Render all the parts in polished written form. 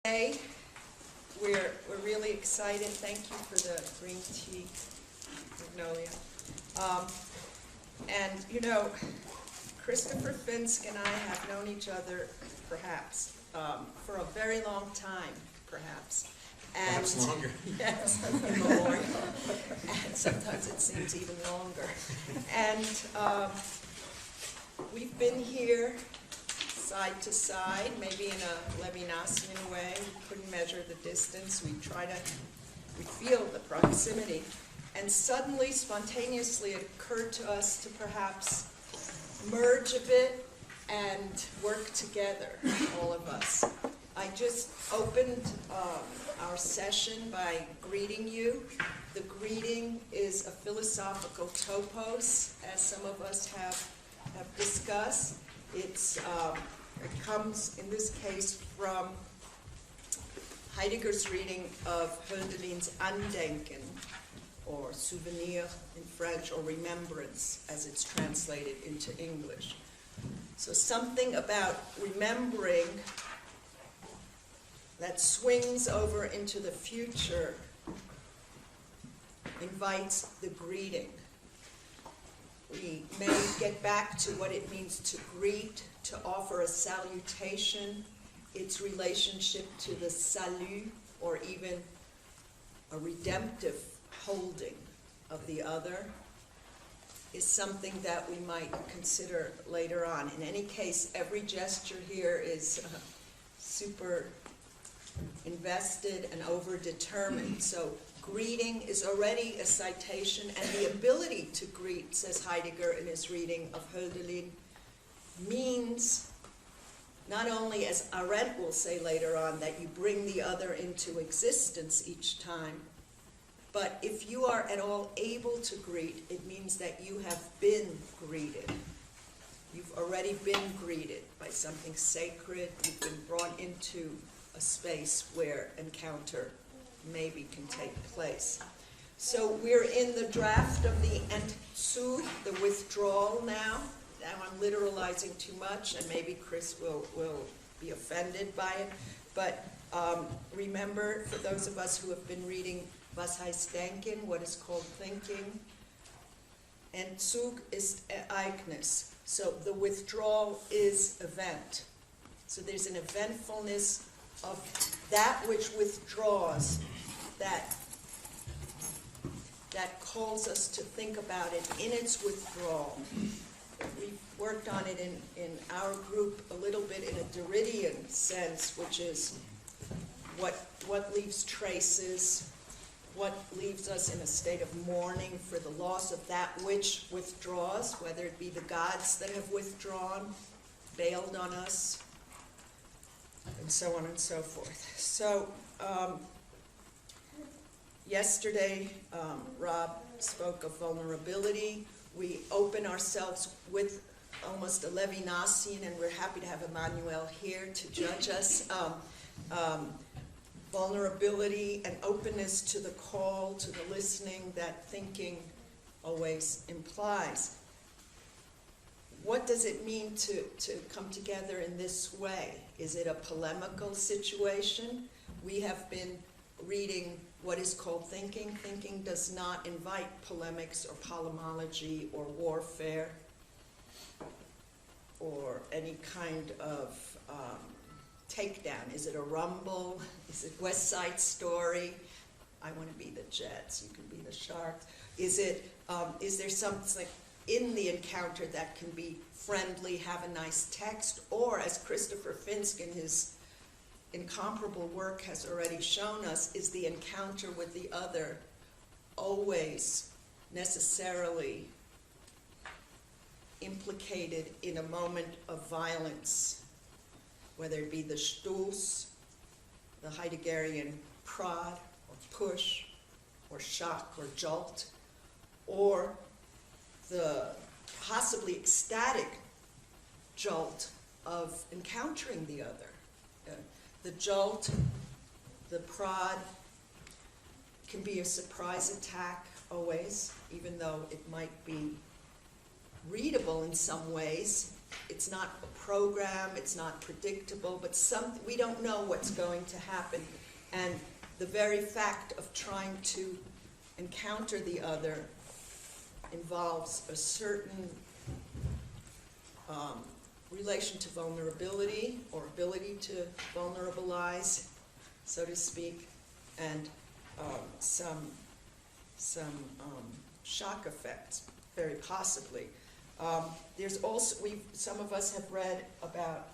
Today, we're really excited. Thank you for the green tea, Magnolia. And you know, Christopher Fynsk and I have known each other, perhaps, for a very long time, perhaps. And perhaps longer. Yes, memorial. And sometimes it seems even longer. And we've been here side to side, maybe in a Levinasian way. We couldn't measure the distance. We feel the proximity. And suddenly, spontaneously, it occurred to us to perhaps merge a bit and work together, all of us. I just opened our session by greeting you. The greeting is a philosophical topos, as some of us have discussed. It comes, in this case, from Heidegger's reading of Hölderlin's Andenken, or souvenir in French, or remembrance, as it's translated into English. So something about remembering that swings over into the future invites the greeting. We may get back to what it means to greet, to offer a salutation, its relationship to the salut, or even a redemptive holding of the other, is something that we might consider later on. In any case, every gesture here is super invested and over-determined. So greeting is already a citation, and the ability to greet, says Heidegger in his reading of Hölderlin, means not only, as Arendt will say later on, that you bring the other into existence each time, but if you are at all able to greet, it means that you have been greeted. You've already been greeted by something sacred. You've been brought into a space where encounter maybe can take place. So we're in the draft of the Entzug, the withdrawal now. Now I'm literalizing too much, and maybe Chris will be offended by it. But remember, for those of us who have been reading Was heißt denken, what is called thinking, Entzug ist Ereignis. So the withdrawal is event. So there's an eventfulness of that which withdraws, that calls us to think about it in its withdrawal. We've worked on it in our group a little bit in a Derridian sense, which is what leaves traces, what leaves us in a state of mourning for the loss of that which withdraws, whether it be the gods that have withdrawn, bailed on us, and so on and so forth. So yesterday, Rob spoke of vulnerability. We open ourselves with almost a Levinasian, and we're happy to have Emmanuel here to judge us. Vulnerability and openness to the call, to the listening that thinking always implies. What does it mean to come together in this way? Is it a polemical situation? We have been reading what is called thinking. Thinking does not invite polemics or polemology or warfare or any kind of takedown. Is it a rumble? Is it West Side Story? I want to be the Jets, you can be the Sharks. Is there something in the encounter that can be friendly, have a nice text, or as Christopher Fynsk in his incomparable work has already shown us, is the encounter with the other always necessarily implicated in a moment of violence, whether it be the Stoß, the Heideggerian prod, or push, or shock, or jolt, or the possibly ecstatic jolt of encountering the other. The jolt, the prod, can be a surprise attack always, even though it might be readable in some ways it's not a program, it's not predictable, but we don't know what's going to happen. And the very fact of trying to encounter the other involves a certain relation to vulnerability, or ability to vulnerabilize, so to speak, and some shock effects, very possibly. There's also, some of us have read about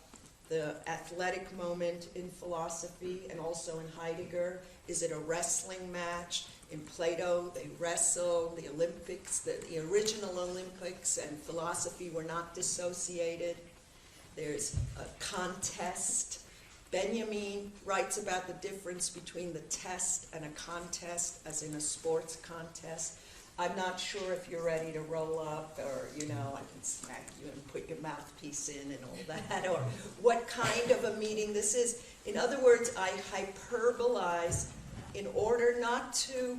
the athletic moment in philosophy and also in Heidegger. Is it a wrestling match? In Plato, they wrestle. The Olympics, the original Olympics and philosophy were not dissociated. There's a contest. Benjamin writes about the difference between the test and a contest, as in a sports contest. I'm not sure if you're ready to roll up, or, I can smack you and put your mouthpiece in and all that, or what kind of a meeting this is. In other words, I hyperbolize in order not to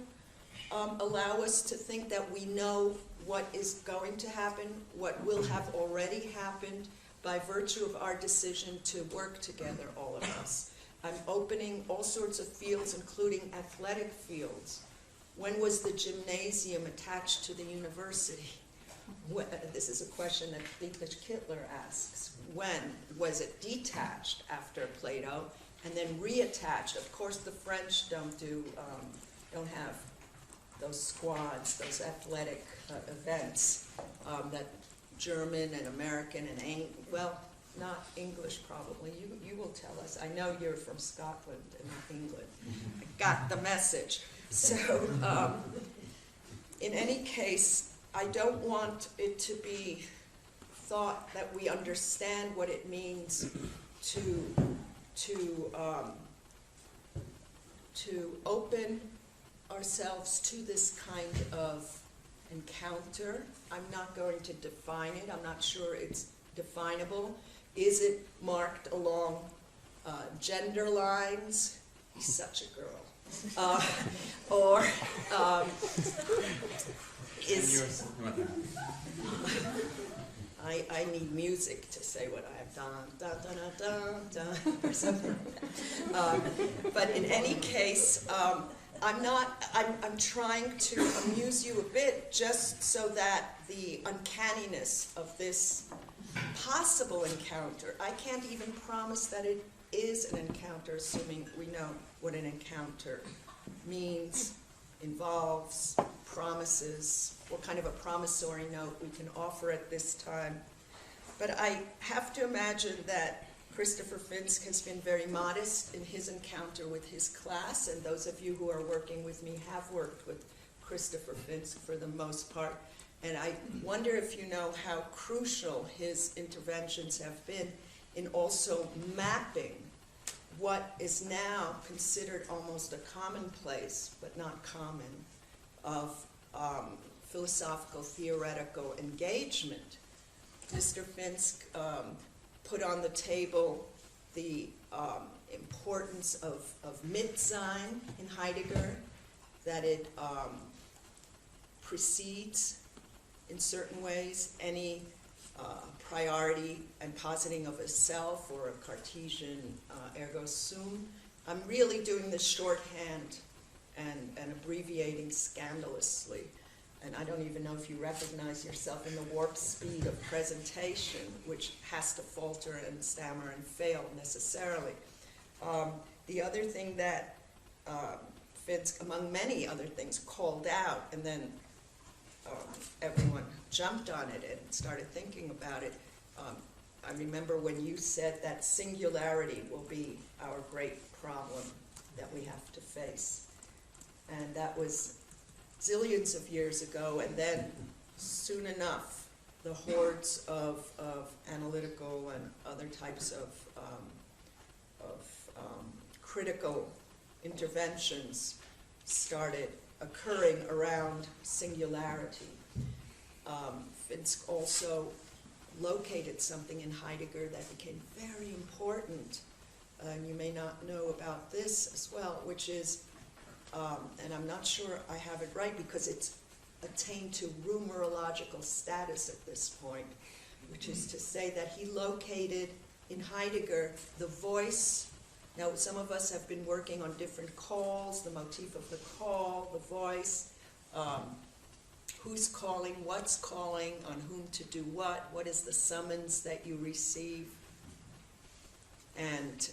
allow us to think that we know what is going to happen, what will have already happened, by virtue of our decision to work together, all of us. I'm opening all sorts of fields, including athletic fields. When was the gymnasium attached to the university? This is a question that Friedrich Kittler asks. When was it detached after Plato and then reattached? Of course, the French don't have those squads, those athletic events that German and American and not English probably. You will tell us. I know you're from Scotland and not England. I got the message. So, in any case, I don't want it to be thought that we understand what it means to open ourselves to this kind of encounter. I'm not going to define it. I'm not sure it's definable. Is it marked along gender lines? He's such a girl. Or is... I need music to say what I have done, dun, dun, dun, dun, dun, or something like that. But in any case, I'm trying to amuse you a bit just so that the uncanniness of this possible encounter, I can't even promise that it is an encounter, assuming we know what an encounter means, involves, promises, what kind of a promissory note we can offer at this time. But I have to imagine that Christopher Fynsk has been very modest in his encounter with his class, and those of you who are working with me have worked with Christopher Fynsk for the most part. And I wonder if you know how crucial his interventions have been in also mapping what is now considered almost a commonplace, but not common, of philosophical theoretical engagement. Mr. Fynsk put on the table the importance of Mitsein in Heidegger, that it precedes, in certain ways, any priority and positing of a self or a Cartesian ergo sum. I'm really doing this shorthand and abbreviating scandalously. And I don't even know if you recognize yourself in the warp speed of presentation, which has to falter and stammer and fail necessarily. The other thing that Fynsk, among many other things, called out, and then everyone jumped on it and started thinking about it. I remember when you said that singularity will be our great problem that we have to face. And that was zillions of years ago, and then soon enough, the hordes of analytical and other types of critical interventions started occurring around singularity. Fynsk also located something in Heidegger that became very important, and you may not know about this as well, which is, and I'm not sure I have it right because it's attained to rumorological status at this point, which is to say that he located in Heidegger the voice. Now, some of us have been working on different calls, the motif of the call, the voice, who's calling, what's calling, on whom to do what is the summons that you receive. And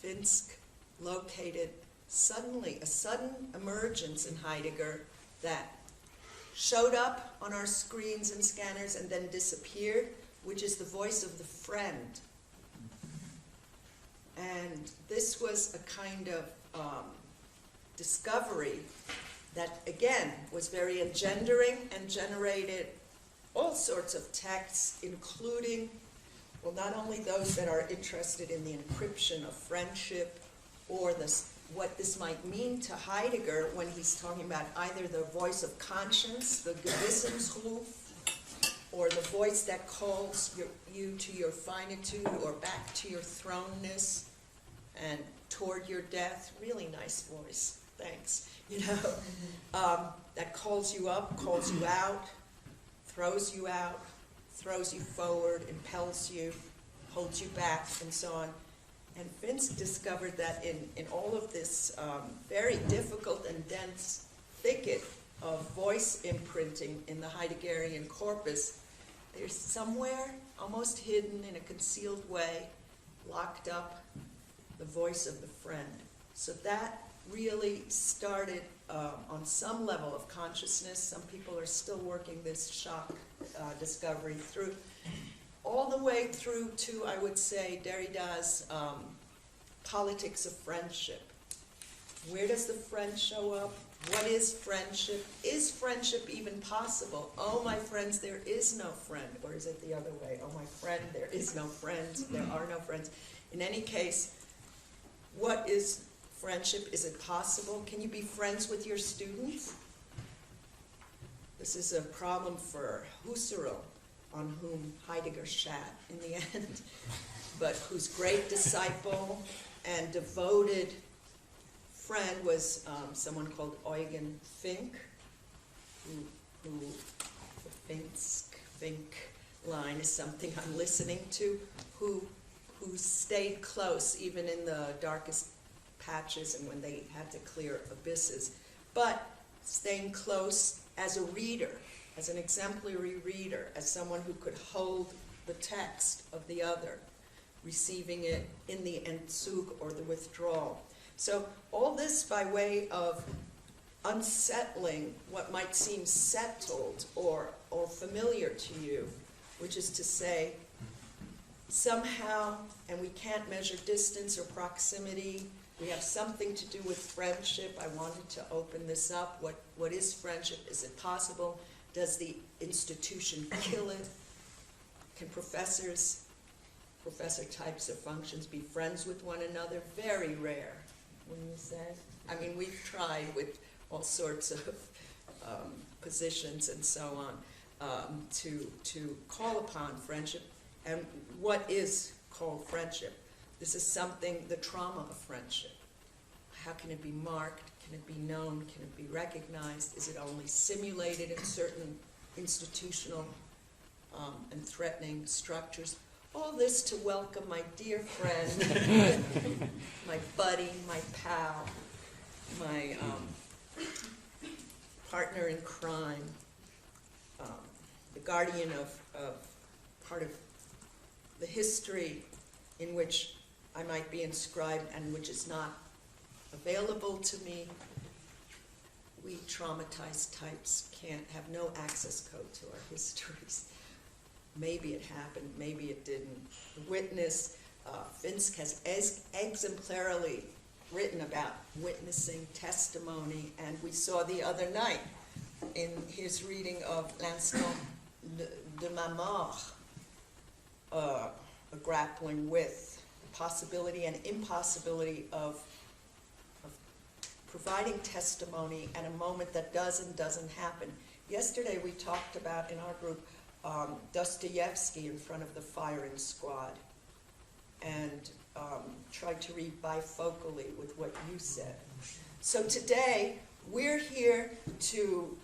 Fynsk located a sudden emergence in Heidegger that showed up on our screens and scanners and then disappeared, which is the voice of the friend. And this was a kind of discovery that, again, was very engendering and generated all sorts of texts, including, well, not only those that are interested in the encryption of friendship or what this might mean to Heidegger when he's talking about either the voice of conscience, the Gewissensruf, or the voice that calls you to your finitude or back to your thrownness and toward your death. Really nice voice, thanks. That calls you up, calls you out, throws you forward, impels you, holds you back, and so on. And Fynsk discovered that in all of this very difficult and dense thicket of voice imprinting in the Heideggerian corpus, there's somewhere, almost hidden in a concealed way, locked up the voice of the friend. So that really started on some level of consciousness. Some people are still working this shock discovery through, all the way through to, I would say, Derrida's politics of friendship. Where does the friend show up? What is friendship? Is friendship even possible? Oh, my friends, there is no friend. Or is it the other way? Oh, my friend, there is no friends. There are no friends. In any case, what is friendship? Is it possible? Can you be friends with your students? This is a problem for Husserl, on whom Heidegger shat in the end, but whose great disciple and devoted friend was someone called Eugen Fynsk, who the Fynsk line is something I'm listening to, who stayed close even in the darkest patches and when they had to clear abysses, but staying close as a reader, as an exemplary reader, as someone who could hold the text of the other, receiving it in the Entzug or the withdrawal. So all this by way of unsettling what might seem settled or familiar to you, which is to say, somehow, and we can't measure distance or proximity, we have something to do with friendship. I wanted to open this up. What is friendship? Is it possible? Does the institution kill it? Can professor types of functions be friends with one another? Very rare, wouldn't you say? I mean, we've tried with all sorts of positions and so on to call upon friendship. And what is called friendship? This is something, the trauma of friendship. How can it be marked? Can it be known? Can it be recognized? Is it only simulated in certain institutional and threatening structures? All this to welcome my dear friend, my buddy, my pal, my partner in crime, the guardian of part of the history in which I might be inscribed and which is not available to me. We traumatized types have no access code to our histories. Maybe it happened, maybe it didn't. The witness, Fynsk has exemplarily written about witnessing, testimony, and we saw the other night in his reading of L'instant de ma mort, a grappling with the possibility and impossibility of providing testimony at a moment that does and doesn't happen. Yesterday we talked about in our group Dostoevsky in front of the firing squad, and tried to read bifocally with what you said. So today we're here to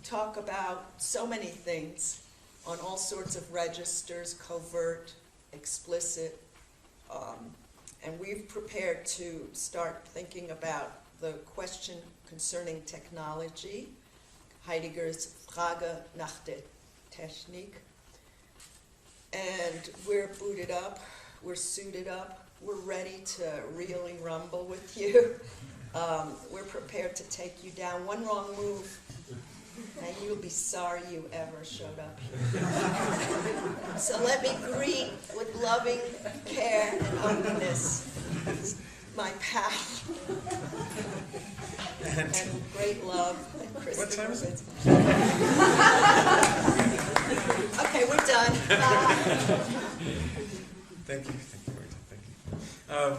talk about so many things, on all sorts of registers, covert, explicit, and we've prepared to start thinking about the question concerning technology, Heidegger's Frage nach der Technik. And we're booted up, we're suited up, we're ready to really rumble with you. We're prepared to take you down. One wrong move, and you'll be sorry you ever showed up here. So let me greet with loving care and openness my pal and great love, Christopher. What time is it? Okay, we're done. Thank you, Marita, thank you. How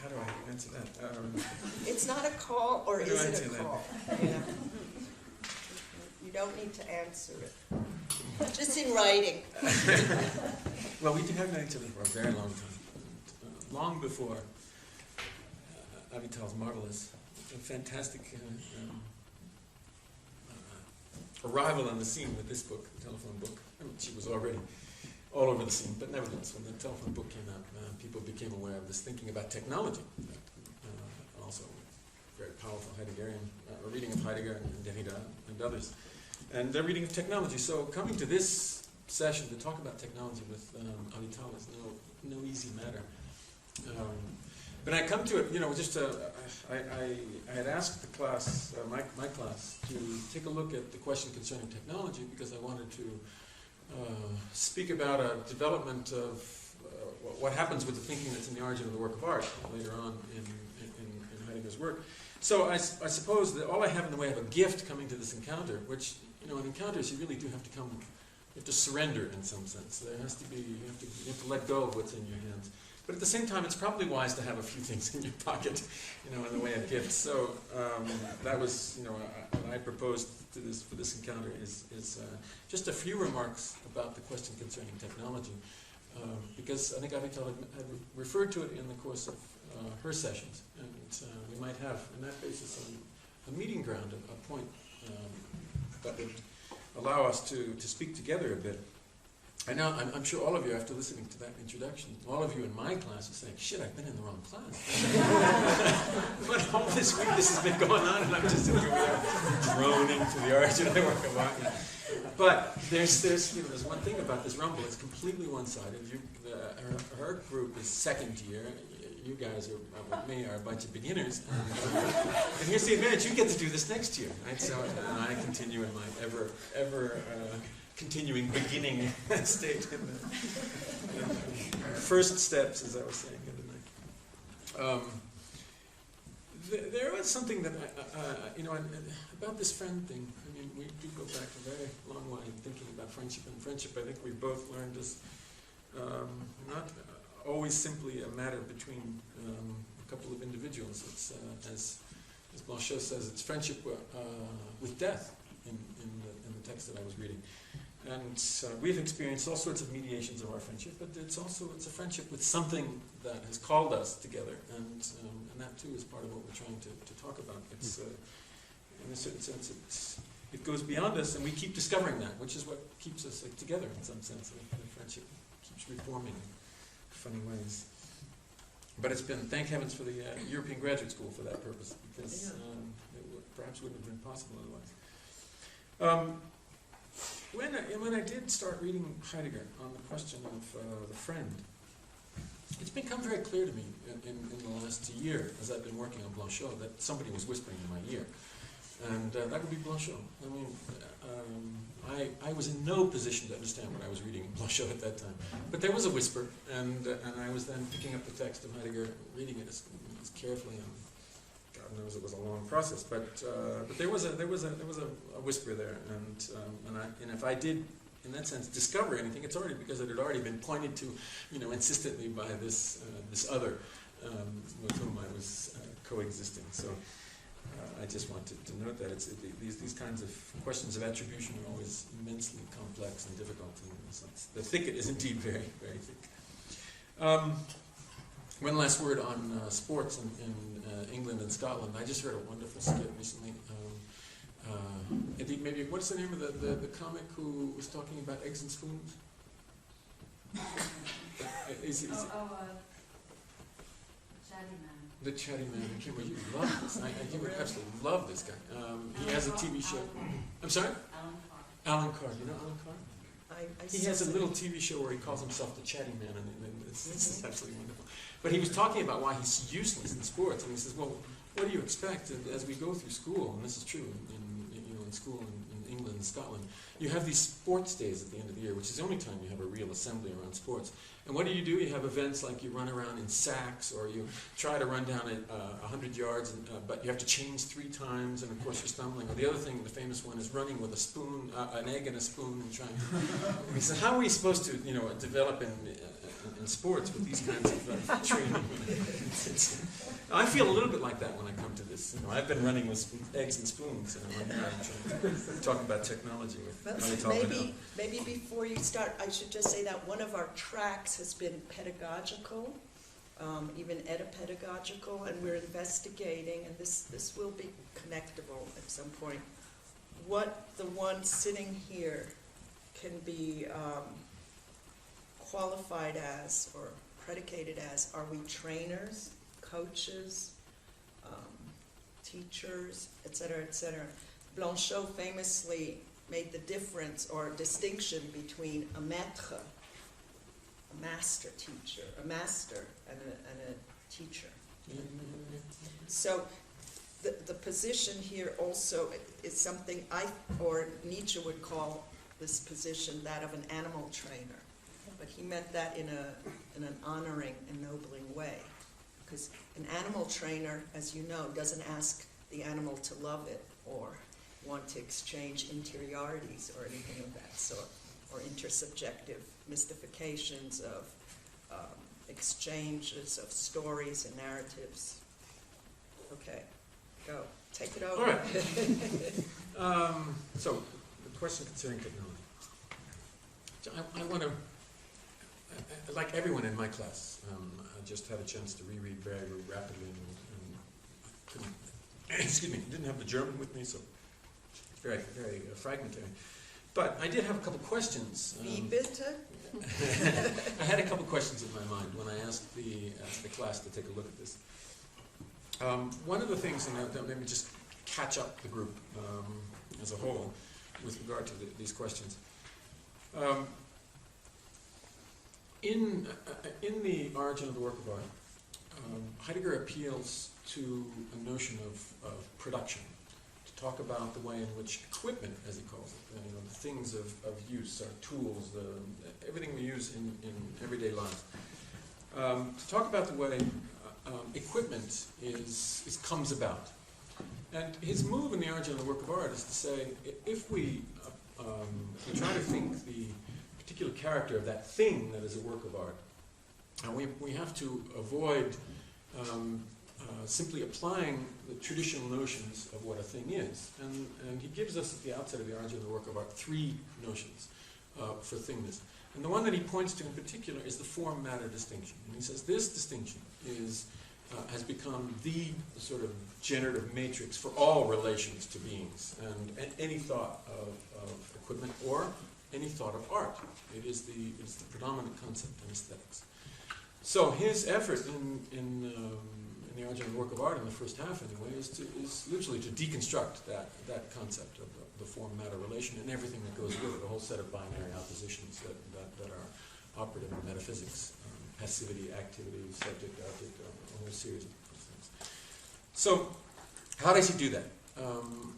do I answer that? It's not a call, or How do is I it answer a that? call? You don't need to answer it. Just in writing. Well, we have known each other for a very long time. Long before Avital's marvelous, fantastic arrival on the scene with this book, the telephone book. I mean, she was already all over the scene, but nevertheless, when the telephone book came out, people became aware of this thinking about technology. Also, very powerful Heideggerian, a reading of Heidegger and Derrida and others, and their reading of technology. So coming to this session to talk about technology with Avital is no easy matter. But I come to it, just I had asked the class, my class, to take a look at the question concerning technology because I wanted to speak about a development of what happens with the thinking that's in the origin of the work of art later on in Heidegger's work. So I suppose that all I have in the way of a gift coming to this encounter, which, in encounters you really do have to you have to surrender in some sense. There has to be, you have to let go of what's in your hands. But at the same time, it's probably wise to have a few things in your pocket, in the way of gifts. So that was, what I proposed for this encounter is just a few remarks about the question concerning technology, because I think Avital had referred to it in the course of her sessions, and we might have, on that basis, a meeting ground, a point that would allow us to speak together a bit. I know, I'm sure all of you, after listening to that introduction, all of you in my class are saying, shit, I've been in the wrong class. But all this week this has been going on, and I'm just sitting over there droning to the origin of the work of art. But there's one thing about this rumble, it's completely one-sided. Her group is second year. You guys with me are a bunch of beginners. And here's the advantage, you get to do this next year. Right? So, and I continue in my ever continuing beginning state in the first steps, as I was saying the other night. There was something that about this friend thing. I mean, we do go back a very long way thinking about friendship, and friendship I think we both learned is not always simply a matter between a couple of individuals. It's as Blanchot says, it's friendship with death in the text that I was reading. And we've experienced all sorts of mediations of our friendship, but it's a friendship with something that has called us together, and that too is part of what we're trying to talk about. It's in a certain sense, it goes beyond us, and we keep discovering that, which is what keeps us together in some sense. The friendship keeps reforming in funny ways. But it's been, thank heavens for the European Graduate School for that purpose, because it perhaps wouldn't have been possible otherwise. When I did start reading Heidegger on the question of the friend, it's become very clear to me in the last year, as I've been working on Blanchot, that somebody was whispering in my ear. And that would be Blanchot. I mean, I was in no position to understand what I was reading in Blanchot at that time. But there was a whisper, and I was then picking up the text of Heidegger, reading it as carefully, and God knows it was a long process. But there was a whisper there, and if I did, in that sense, discover anything, it's already because it had already been pointed to, insistently by this other with whom I was coexisting. So. I just wanted to note that these kinds of questions of attribution are always immensely complex and difficult. The thicket is indeed very, very thick. One last word on sports in England and Scotland. I just heard a wonderful skit recently Maybe what's the name of the comic who was talking about eggs and spoons? Chatty Man. The Chatty Man. I can't remember. You love this. You would absolutely love this guy. He has a TV show. I'm sorry? Alan Carr. You know Alan Carr? He has a little TV show where he calls himself the Chatty Man, and this is absolutely wonderful. But he was talking about why he's useless in sports, and he says, well, what do you expect as we go through school? And this is true in school in England and Scotland. You have these sports days at the end of the year, which is the only time you have a real assembly around sports. And what do? You have events like you run around in sacks, or you try to run down 100 yards, but you have to change 3 times, and of course you're stumbling. Or the other thing, the famous one, is running with a spoon, an egg and a spoon, and trying to... He said, how are we supposed to, develop in sports with these kinds of training? I feel a little bit like that when I come to this. I've been running with eggs and spoons, and I'm trying to talk about technology with maybe before you start, I should just say that one of our tracks has been pedagogical, even etapedagogical, and we're investigating, and this will be connectable at some point, what the one sitting here can be qualified as or predicated as. Are we trainers, coaches, teachers, etc., etc.? Blanchot famously made the difference or distinction between a maître, a master teacher, a master and a teacher. So the position here also is something or Nietzsche would call this position that of an animal trainer. But he meant that in an honoring, ennobling way. Because an animal trainer, as you know, doesn't ask the animal to love it or want to exchange interiorities or anything of that sort, or intersubjective mystifications of exchanges of stories and narratives. Okay, go. Take it over. All right. So, the question concerning technology. So I want to, like everyone in my class, I just had a chance to reread very, very rapidly, and I couldn't, excuse me, didn't have the German with me, so it's very, very fragmentary. But I did have a couple questions. Wie bitte? I had a couple questions in my mind when I asked the class to take a look at this. One of the things, and I'll maybe just catch up the group as a whole with regard to these questions. In the origin of the work of art, Heidegger appeals to a notion of production, to talk about the way in which equipment, as he calls it, the things of use, our tools, everything we use in everyday life. To talk about the way equipment comes about. And his move in the origin of the work of art is to say, if we try to think the particular character of that thing that is a work of art, we have to avoid simply applying the traditional notions of what a thing is. And he gives us at the outset of the origin of the work of art 3 notions for thingness. And the one that he points to in particular is the form-matter distinction. And he says this distinction has become the sort of generative matrix for all relations to beings, and any thought of equipment or any thought of art. It is the predominant concept in aesthetics. So his effort in the origin of the work of art in the first half, anyway, is literally to deconstruct that concept of the form-matter relation and everything that goes with it, a whole set of binary oppositions that are operative in metaphysics, passivity, activity, subject, object, a whole series of things. So, how does he do that?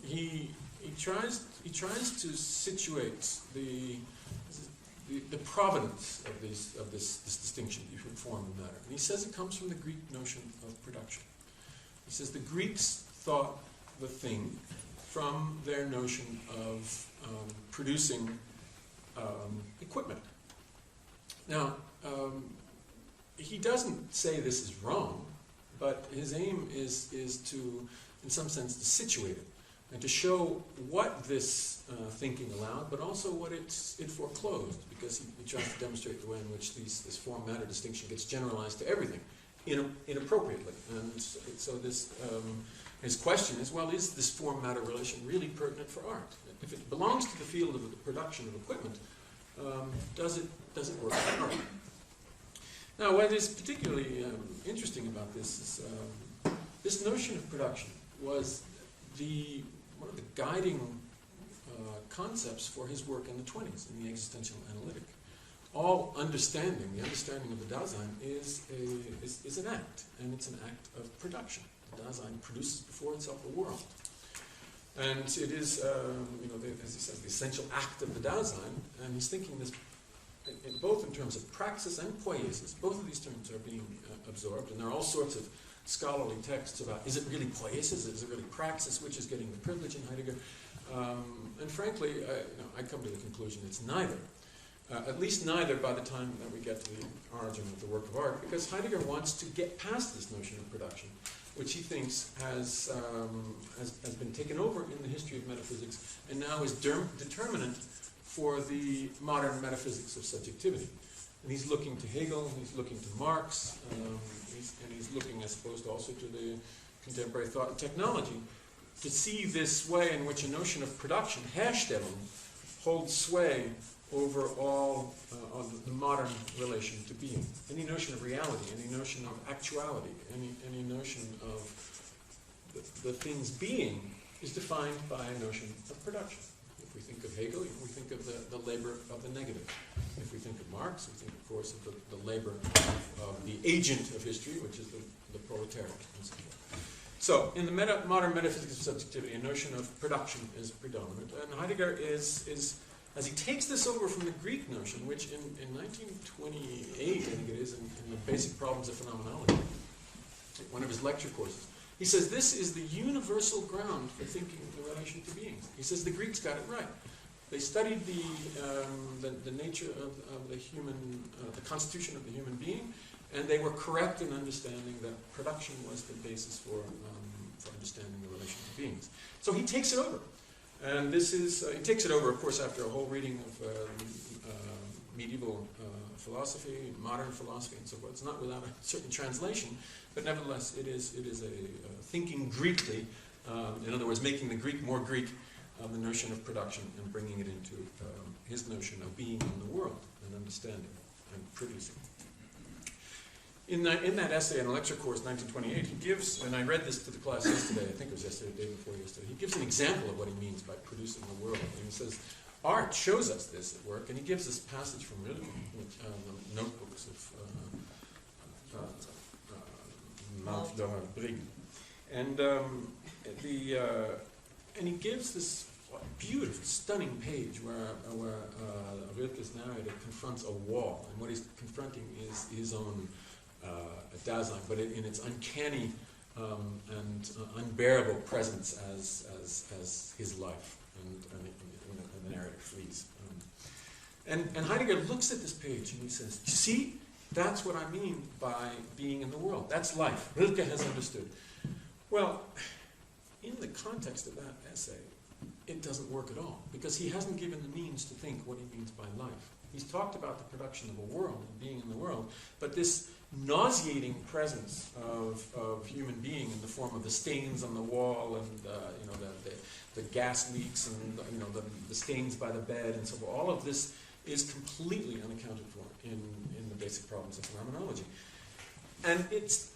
He tries to situate the provenance of this distinction between form and matter. And he says it comes from the Greek notion of production. He says the Greeks thought the thing from their notion of producing equipment. Now, he doesn't say this is wrong, but his aim is to, in some sense, to situate it and to show what this thinking allowed, but also what it foreclosed, because he tries to demonstrate the way in which this form-matter distinction gets generalized to everything inappropriately. And so this his question is, well, is this form-matter relation really pertinent for art? If it belongs to the field of the production of equipment, does it work for art? Now, what is particularly interesting about this is this notion of production was one of the guiding concepts for his work in the 20s, in the existential analytic. All understanding, the understanding of the Dasein, is an act, and it's an act of production. The Dasein produces before itself a world. And it is, as he says, the essential act of the Dasein, and he's thinking this both in terms of praxis and poiesis. Both of these terms are being absorbed, and there are all sorts of scholarly texts about, is it really poiesis, is it really praxis, which is getting the privilege in Heidegger? And frankly, I come to the conclusion it's neither. At least neither by the time that we get to the origin of the work of art, because Heidegger wants to get past this notion of production, which he thinks has been taken over in the history of metaphysics and now is determinant for the modern metaphysics of subjectivity. And he's looking to Hegel, he's looking to Marx, and he's looking, I suppose, also to the contemporary thought and technology to see this way in which a notion of production, Herstellung, holds sway over all of the modern relation to being. Any notion of reality, any notion of actuality, any notion of the thing's being is defined by a notion of production. If we think of Hegel, we think of the labor of the negative. If we think of Marx, we think, of course, of the labor of the agent of history, which is the proletariat, and so forth. So, in the modern metaphysics of subjectivity, a notion of production is predominant, and Heidegger is as he takes this over from the Greek notion, which in 1928, I think it is, in the Basic Problems of Phenomenology, one of his lecture courses, he says this is the universal ground for thinking the relation to beings. He says the Greeks got it right. They studied the nature of the human, the constitution of the human being, and they were correct in understanding that production was the basis for understanding the relation to beings. So he takes it over. And this is, he takes it over, of course, after a whole reading of medieval philosophy, modern philosophy, and so forth. It's not without a certain translation, but nevertheless, it is a thinking Greekly, in other words, making the Greek more Greek, the notion of production and bringing it into his notion of being in the world and understanding and producing. In that essay in a lecture course, 1928, he gives, and I read this to the class yesterday, I think it was yesterday, the day before yesterday, he gives an example of what he means by producing the world. And he says, art shows us this at work, and he gives this passage from really the notebooks of Mount Brigg. And he gives this beautiful, stunning page where Rilke's narrator confronts a wall, and what he's confronting is his own Dasein, but in its uncanny and unbearable presence as his life, and the narrator flees. And Heidegger looks at this page and he says, see, that's what I mean by being in the world. That's life. Rilke has understood. Well, in the context of that essay, it doesn't work at all, because he hasn't given the means to think what he means by life. He's talked about the production of a world and being in the world, but this nauseating presence of human being in the form of the stains on the wall and the gas leaks and the stains by the bed and so forth, all of this is completely unaccounted for in the Basic Problems of Phenomenology. And it's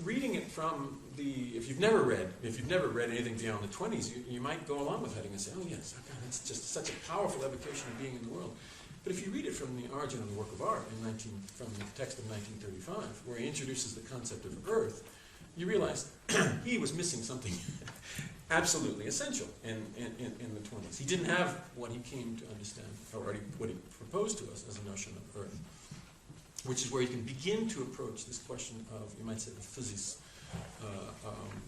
reading it from if you've never read anything beyond the 20s, you might go along with Heidegger and say, oh yes, okay, that's just such a powerful evocation of being in the world. But if you read it from the origin of the work of art from the text of 1935, where he introduces the concept of earth, you realize he was missing something absolutely essential in the 20s. He didn't have what he came to understand, or what he proposed to us as a notion of earth, which is where you can begin to approach this question of, you might say, the physis,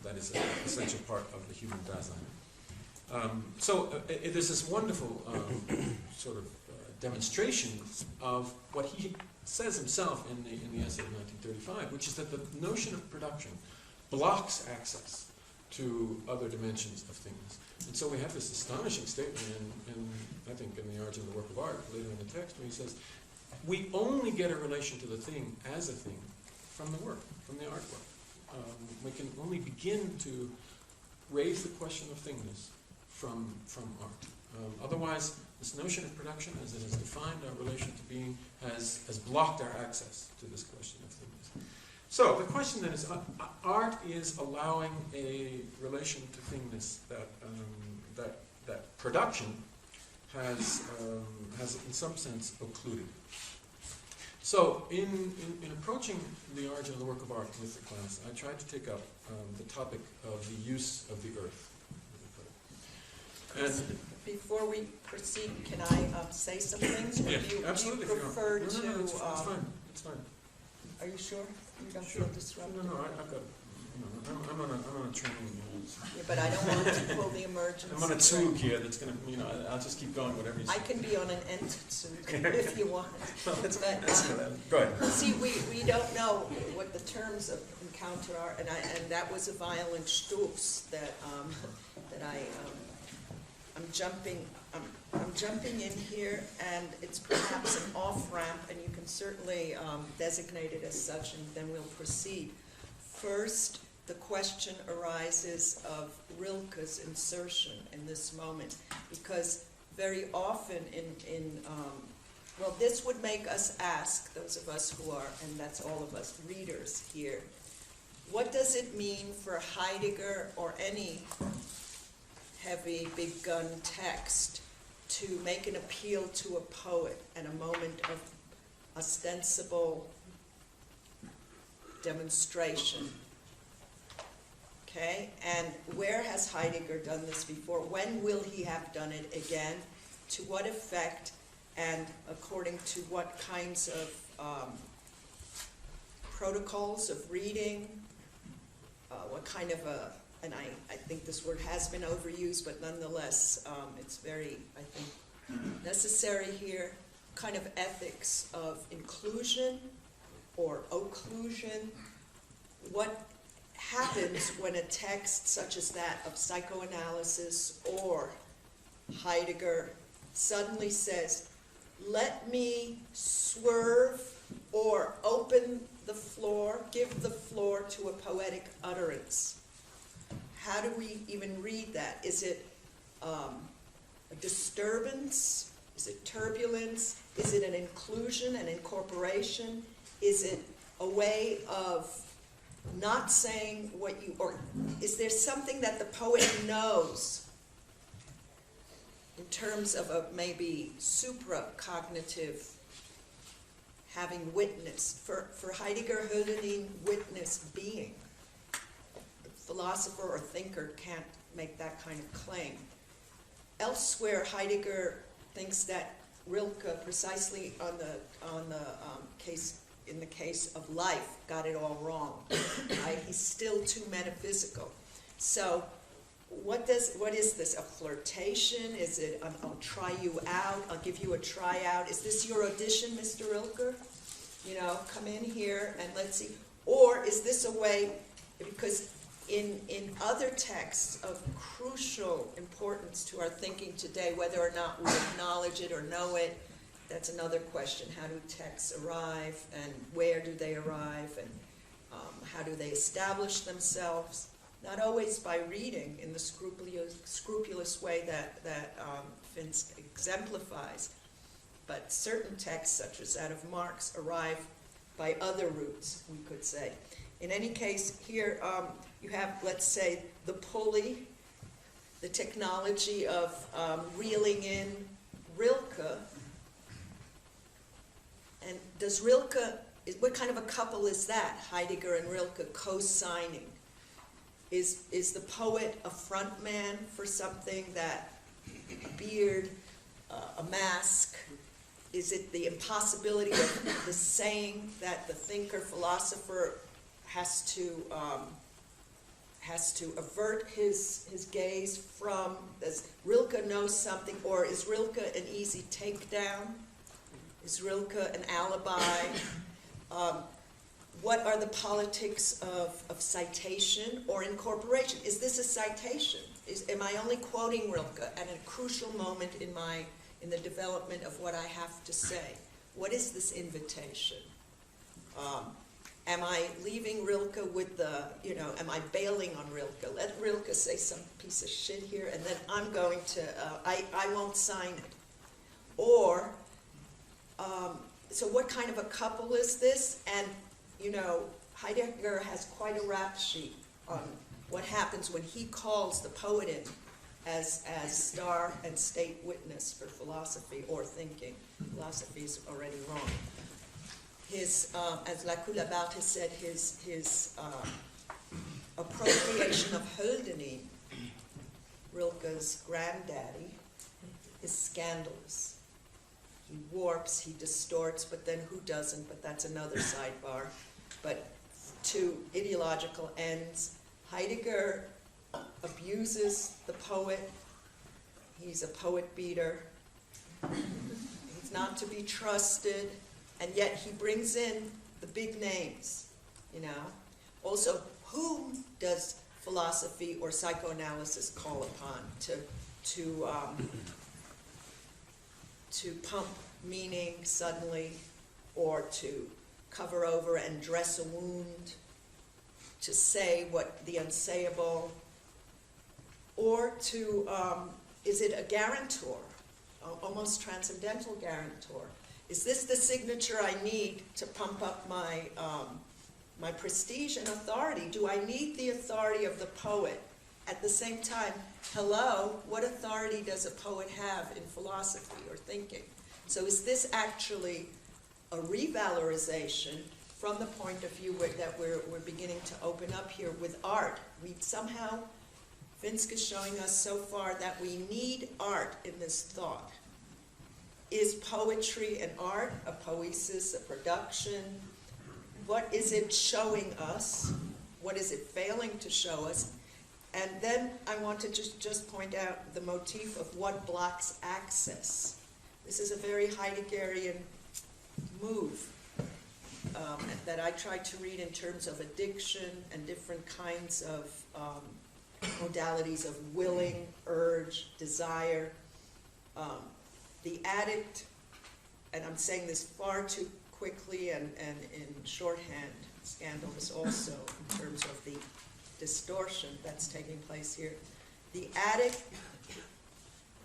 that is an essential part of the human Dasein. So there's this wonderful sort of demonstration of what he says himself in the essay of 1935, which is that the notion of production blocks access to other dimensions of things. And so we have this astonishing statement I think, in the origin of the work of art, later in the text, where he says, we only get a relation to the thing as a thing from the work, from the artwork. We can only begin to raise the question of thingness from art. Otherwise, this notion of production, as it has defined our relation to being, has blocked our access to this question of thingness. So the question then is, art is allowing a relation to thingness that production has in some sense occluded. So in approaching the origin of the work of art with the class, I tried to take up the topic of the use of the earth. And before we proceed, can I say some things? Or yeah, do you absolutely. prefer no, to? it's fine. It's fine. Are you sure? You don't Sure. feel disrupted? No, I've got. I'm on a training. Yeah, but I don't want to pull the emergency. I'm on a Zug here that's going to, I'll just keep going, whatever you say. I can be on an Entzug if you want. Well, that's But, go ahead. see, we don't know what the terms of encounter are, and that was a violent stoos that I'm jumping in here, and it's perhaps an off-ramp, and you can certainly designate it as such, and then we'll proceed. First, the question arises of Rilke's insertion in this moment, because very often well, this would make us ask, those of us who are, and that's all of us, readers here, what does it mean for Heidegger or any heavy, big gun text to make an appeal to a poet at a moment of ostensible demonstration? Okay, and where has Heidegger done this before? When will he have done it again? To what effect, and according to what kinds of protocols of reading? What kind of and I think this word has been overused, but nonetheless, it's very, I think, necessary here, kind of ethics of inclusion or occlusion. What happens when a text such as that of psychoanalysis or Heidegger suddenly says, let me swerve or open the floor, give the floor to a poetic utterance? How do we even read that? Is it a disturbance? Is it turbulence? Is it an inclusion, an incorporation? Is it a way of not saying what you, or is there something that the poet knows in terms of a maybe supracognitive having witness? For Heidegger, Hölderlin, witness being. The philosopher or thinker can't make that kind of claim. Elsewhere, Heidegger thinks that Rilke, precisely on the case, in the case of life, got it all wrong. Right? He's still too metaphysical. So, what is this? A flirtation? Is it I'll try you out? I'll give you a tryout. Is this your audition, Mr. Rilke? You know, come in here and let's see. Or is this a way? Because in other texts of crucial importance to our thinking today, whether or not we acknowledge it or know it, that's another question. How do texts arrive, and where do they arrive, and how do they establish themselves? Not always by reading in the scrupulous way that Fynsk exemplifies, but certain texts, such as that of Marx, arrive by other routes, we could say. In any case, here you have, let's say, the pulley, the technology of reeling in Rilke. And does Rilke, what kind of a couple is that, Heidegger and Rilke co-signing? Is the poet a front man for something that, a beard, a mask? Is it the impossibility of the saying that the thinker, philosopher has to avert his gaze from? Does Rilke know something, or is Rilke an easy takedown? Is Rilke an alibi? What are the politics of citation or incorporation? Is this a citation? Am I only quoting Rilke at a crucial moment in the development of what I have to say? What is this invitation? Am I leaving Rilke with the, am I bailing on Rilke? Let Rilke say some piece of shit here, and then I'm going to, I won't sign it. Or, so what kind of a couple is this? And, Heidegger has quite a rap sheet on what happens when he calls the poet in as star and state witness for philosophy or thinking. Philosophy is already wrong. His, as Lacoue-Labarthe has said, his appropriation of Hölderlin, Rilke's granddaddy, is scandalous. He warps, he distorts, but then who doesn't? But that's another sidebar. But to ideological ends, Heidegger abuses the poet. He's a poet beater. He's not to be trusted. And yet he brings in the big names, Also, whom does philosophy or psychoanalysis call upon to pump meaning suddenly, or to cover over and dress a wound, to say what the unsayable, or to, is it a guarantor, almost transcendental guarantor? Is this the signature I need to pump up my, my prestige and authority? Do I need the authority of the poet? At the same time, hello, what authority does a poet have in philosophy or thinking? So is this actually a revalorization from the point of view that we're beginning to open up here with art? We somehow, Fynsk is showing us so far that we need art in this thought. Is poetry an art, a poesis, a production? What is it showing us? What is it failing to show us? And then I want to just point out the motif of what blocks access. This is a very Heideggerian move that I tried to read in terms of addiction and different kinds of modalities of willing, urge, desire. The addict, and I'm saying this far too quickly and in shorthand, scandalous also in terms of the distortion that's taking place here. The addict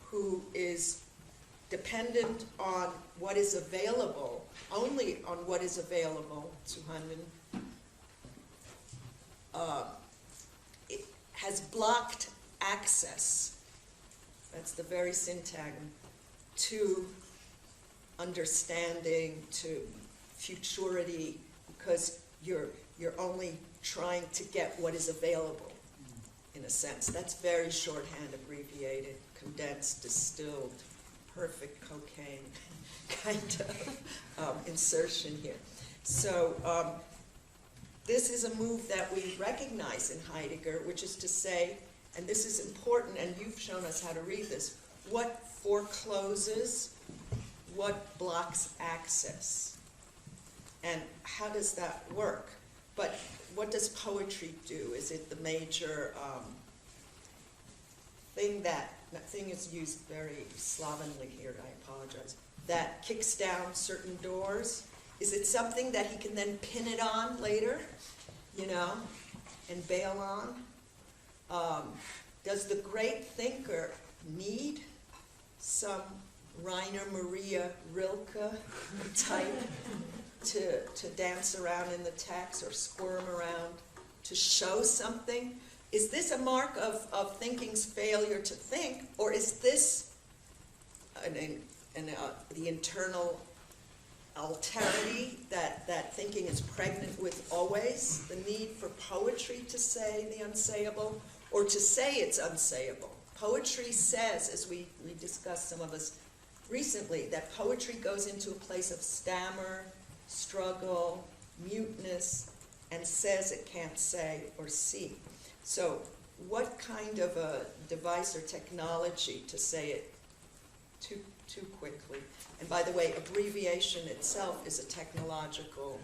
who is dependent on what is available, only on what is available to Hanman, it has blocked access. That's the very syntagm. To understanding, to futurity, because you're only trying to get what is available, in a sense. That's very shorthand, abbreviated, condensed, distilled, perfect cocaine kind of insertion here. So this is a move that we recognize in Heidegger, which is to say, and this is important, and you've shown us how to read this, what forecloses, what blocks access, and how does that work? But what does poetry do? Is it the major thing is used very slovenly here, I apologize, that kicks down certain doors? Is it something that he can then pin it on later, and bail on? Does the great thinker need some Rainer Maria Rilke type to dance around in the text or squirm around to show something? Is this a mark of thinking's failure to think, or is this the internal alterity that thinking is pregnant with always, the need for poetry to say the unsayable, or to say it's unsayable? Poetry says, as we discussed, some of us recently, that poetry goes into a place of stammer, struggle, muteness, and says it can't say or see. So what kind of a device or technology to say it too quickly? And by the way, abbreviation itself is a technological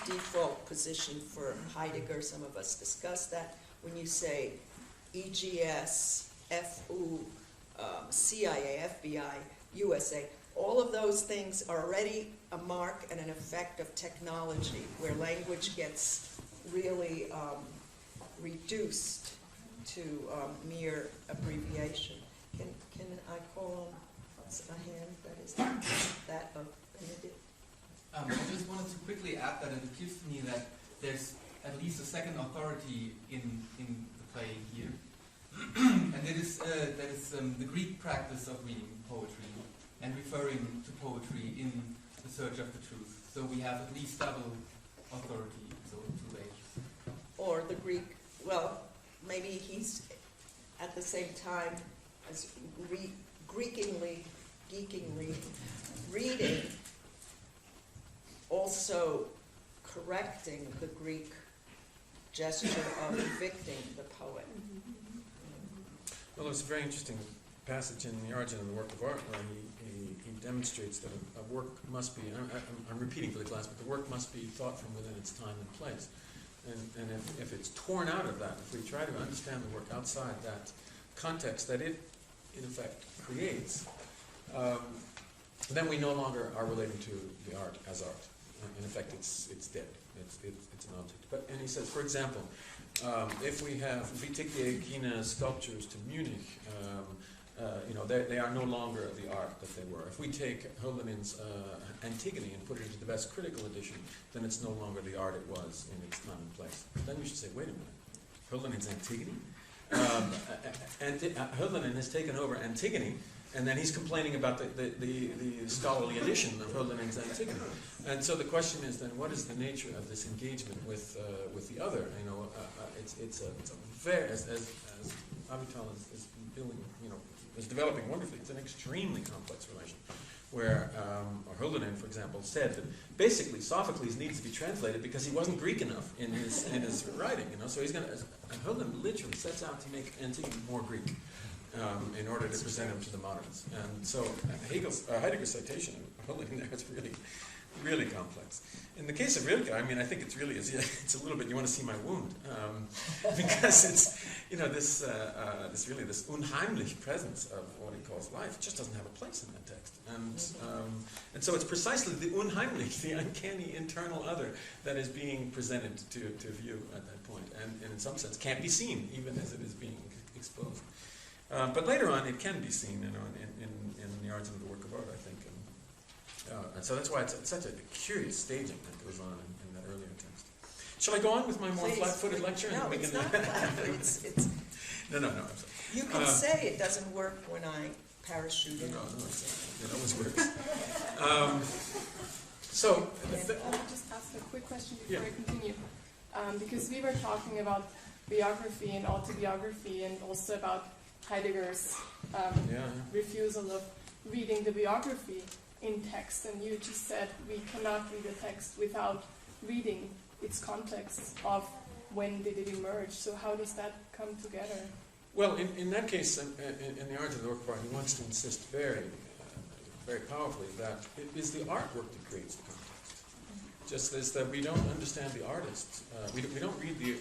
default position for Heidegger. Some of us discussed that. When you say EGS, FU, CIA, FBI, USA, all of those things are already a mark and an effect of technology, where language gets really reduced to mere abbreviation. Can I call on a hand that is that of Benedict? I just wanted to quickly add that it appears to me that there's at least a second authority in the play here, and that is the Greek practice of reading poetry and referring to poetry in the search of the truth. So we have at least double authority, so two layers. Or the Greek, well, maybe he's at the same time as geekingly reading, also correcting the Greek gesture of evicting the poet. Well, there's a very interesting passage in The Origin of the Work of Art where he demonstrates that a work must be, I'm repeating for the class, but the work must be thought from within its time and place. And if it's torn out of that, if we try to understand the work outside that context that it, in effect, creates, then we no longer are relating to the art as art. In effect, it's dead. It's an object. And he says, for example, if we take the Aegina sculptures to Munich, they are no longer the art that they were. If we take Hölderlin's Antigone and put it into the best critical edition, then it's no longer the art it was in its time and place. Then you should say, wait a minute, Hölderlin's Antigone? Hölderlin has taken over Antigone, and then he's complaining about the scholarly edition of Hölderlin's Antigone. And so the question is then, what is the nature of this engagement with the other? It's a very, as Avital is building, is developing wonderfully. It's an extremely complex relation, where Hölderlin, for example, said that basically Sophocles needs to be translated because he wasn't Greek enough in his writing. So he's going to, and Hölderlin literally sets out to make Antigone more Greek. In order to present him to the moderns. And so Heidegger's citation of Hölderlin there is really, really complex. In the case of Rilke, I think it's really, it's a little bit, you want to see my wound, because it's, this unheimlich presence of what he calls life just doesn't have a place in that text. And so it's precisely the unheimlich, the uncanny internal other, that is being presented to view at that point, and in some sense can't be seen, even as it is being exposed. But later on, it can be seen, in the Origin of the Work of Art, I think, and so that's why it's such a curious staging that goes on in that earlier text. Shall I go on with my more flat-footed lecture? No, it's not flat-footed. It's No, I'm sorry. You can say it doesn't work when I parachute in. No, it always works. So, I'll just ask a quick question before I continue, because we were talking about biography and autobiography, and also about Heidegger's refusal of reading the biography in text, and you just said we cannot read a text without reading its context of when did it emerge. So how does that come together? Well, in that case, in the Origin of the Work of Art, he wants to insist very, very powerfully that it is the artwork that creates the context. Just as that we don't understand the artist, we don't read the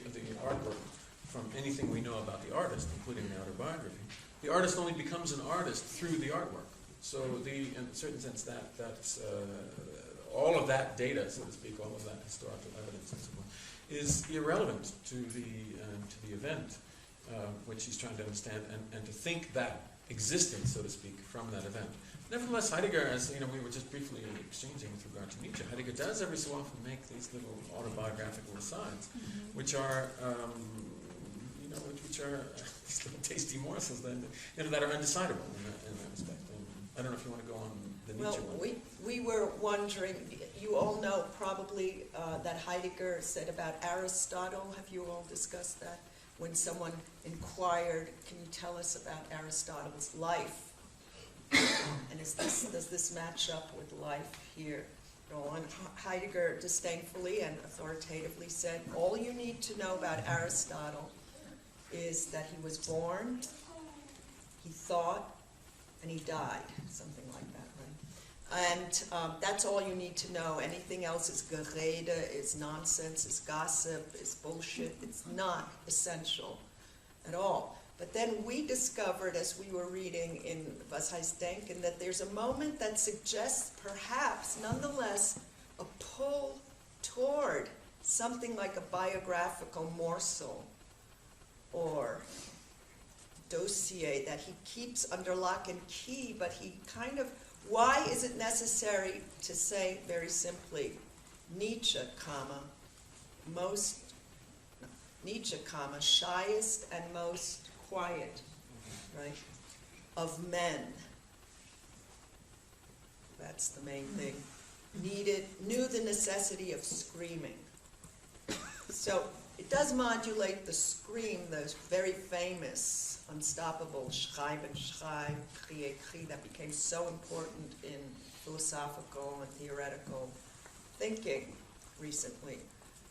artwork from anything we know about the artist, including the autobiography. The artist only becomes an artist through the artwork. So in a certain sense, that's all of that data, so to speak, all of that historical evidence and so on, is irrelevant to the event which he's trying to understand, and to think that existed, so to speak, from that event. Nevertheless, Heidegger, as we were just briefly exchanging with regard to Nietzsche, Heidegger does every so often make these little autobiographical asides, which are which are these little tasty morsels that are undecidable in that respect. I don't know if you want to go on the Nietzsche one. Well, we were wondering, you all know probably that Heidegger said about Aristotle. Have you all discussed that? When someone inquired, can you tell us about Aristotle's life? And does this match up with life here at all? And Heidegger disdainfully and authoritatively said, all you need to know about Aristotle is that he was born, he thought, and he died, something like that, right? And that's all you need to know. Anything else is Gerede, is nonsense, is gossip, is bullshit. It's not essential at all. But then we discovered, as we were reading in Was heißt denken, that there's a moment that suggests perhaps, nonetheless, a pull toward something like a biographical morsel or dossier that he keeps under lock and key, but he kind of, why is it necessary to say very simply, Nietzsche, shyest and most quiet, right, of men. That's the main thing. Knew the necessity of screaming. So it does modulate the scream, the very famous, unstoppable schreiben, schrei, krieg, krieg, that became so important in philosophical and theoretical thinking recently.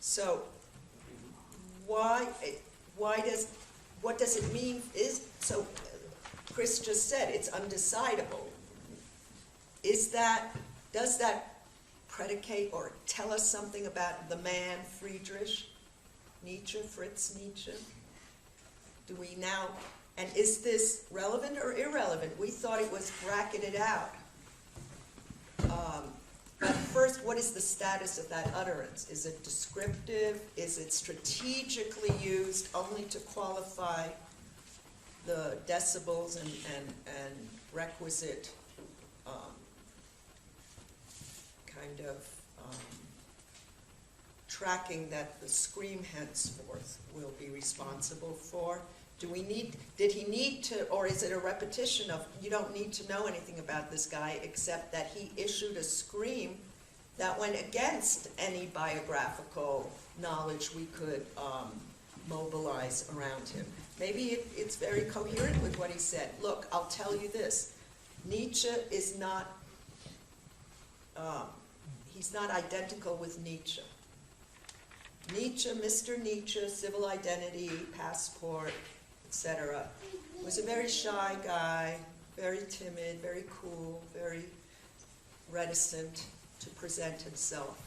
So what does it mean? Chris just said it's undecidable. Does that predicate or tell us something about the man Fritz Nietzsche? Do we now, and is this relevant or irrelevant? We thought it was bracketed out. But first, what is the status of that utterance? Is it descriptive? Is it strategically used only to qualify the decibels and requisite tracking that the scream henceforth will be responsible for? Did he need to, or is it a repetition of, you don't need to know anything about this guy except that he issued a scream that went against any biographical knowledge we could mobilize around him? Maybe it's very coherent with what he said. Look, I'll tell you this. Nietzsche is not, he's not identical with Nietzsche. Mr. Nietzsche, civil identity, passport, etc., was a very shy guy, very timid, very cool, very reticent to present himself.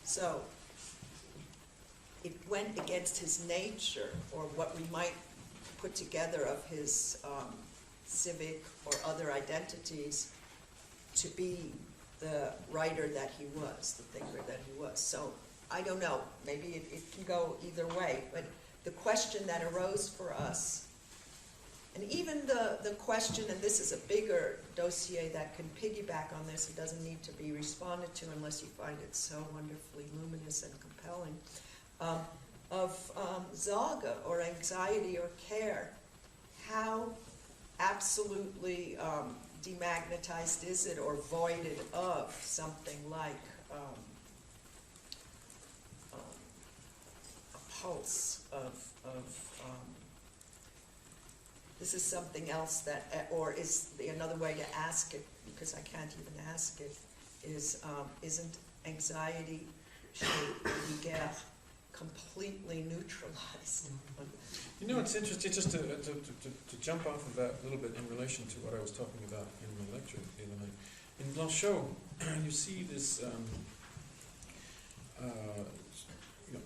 So it went against his nature, or what we might put together of his civic or other identities, to be the writer that he was, the thinker that he was. So I don't know, maybe it can go either way, but the question that arose for us, and even the question, and this is a bigger dossier that can piggyback on this, it doesn't need to be responded to unless you find it so wonderfully luminous and compelling, of Sorge, or anxiety or care. How absolutely demagnetized is it, or voided of something like a pulse of this is something else that, or is another way to ask it, because I can't even ask it, is isn't anxiety, Heidegger, completely neutralized? You know, it's interesting, just to jump off of that a little bit in relation to what I was talking about in my lecture the other night. In Blanchot, you see this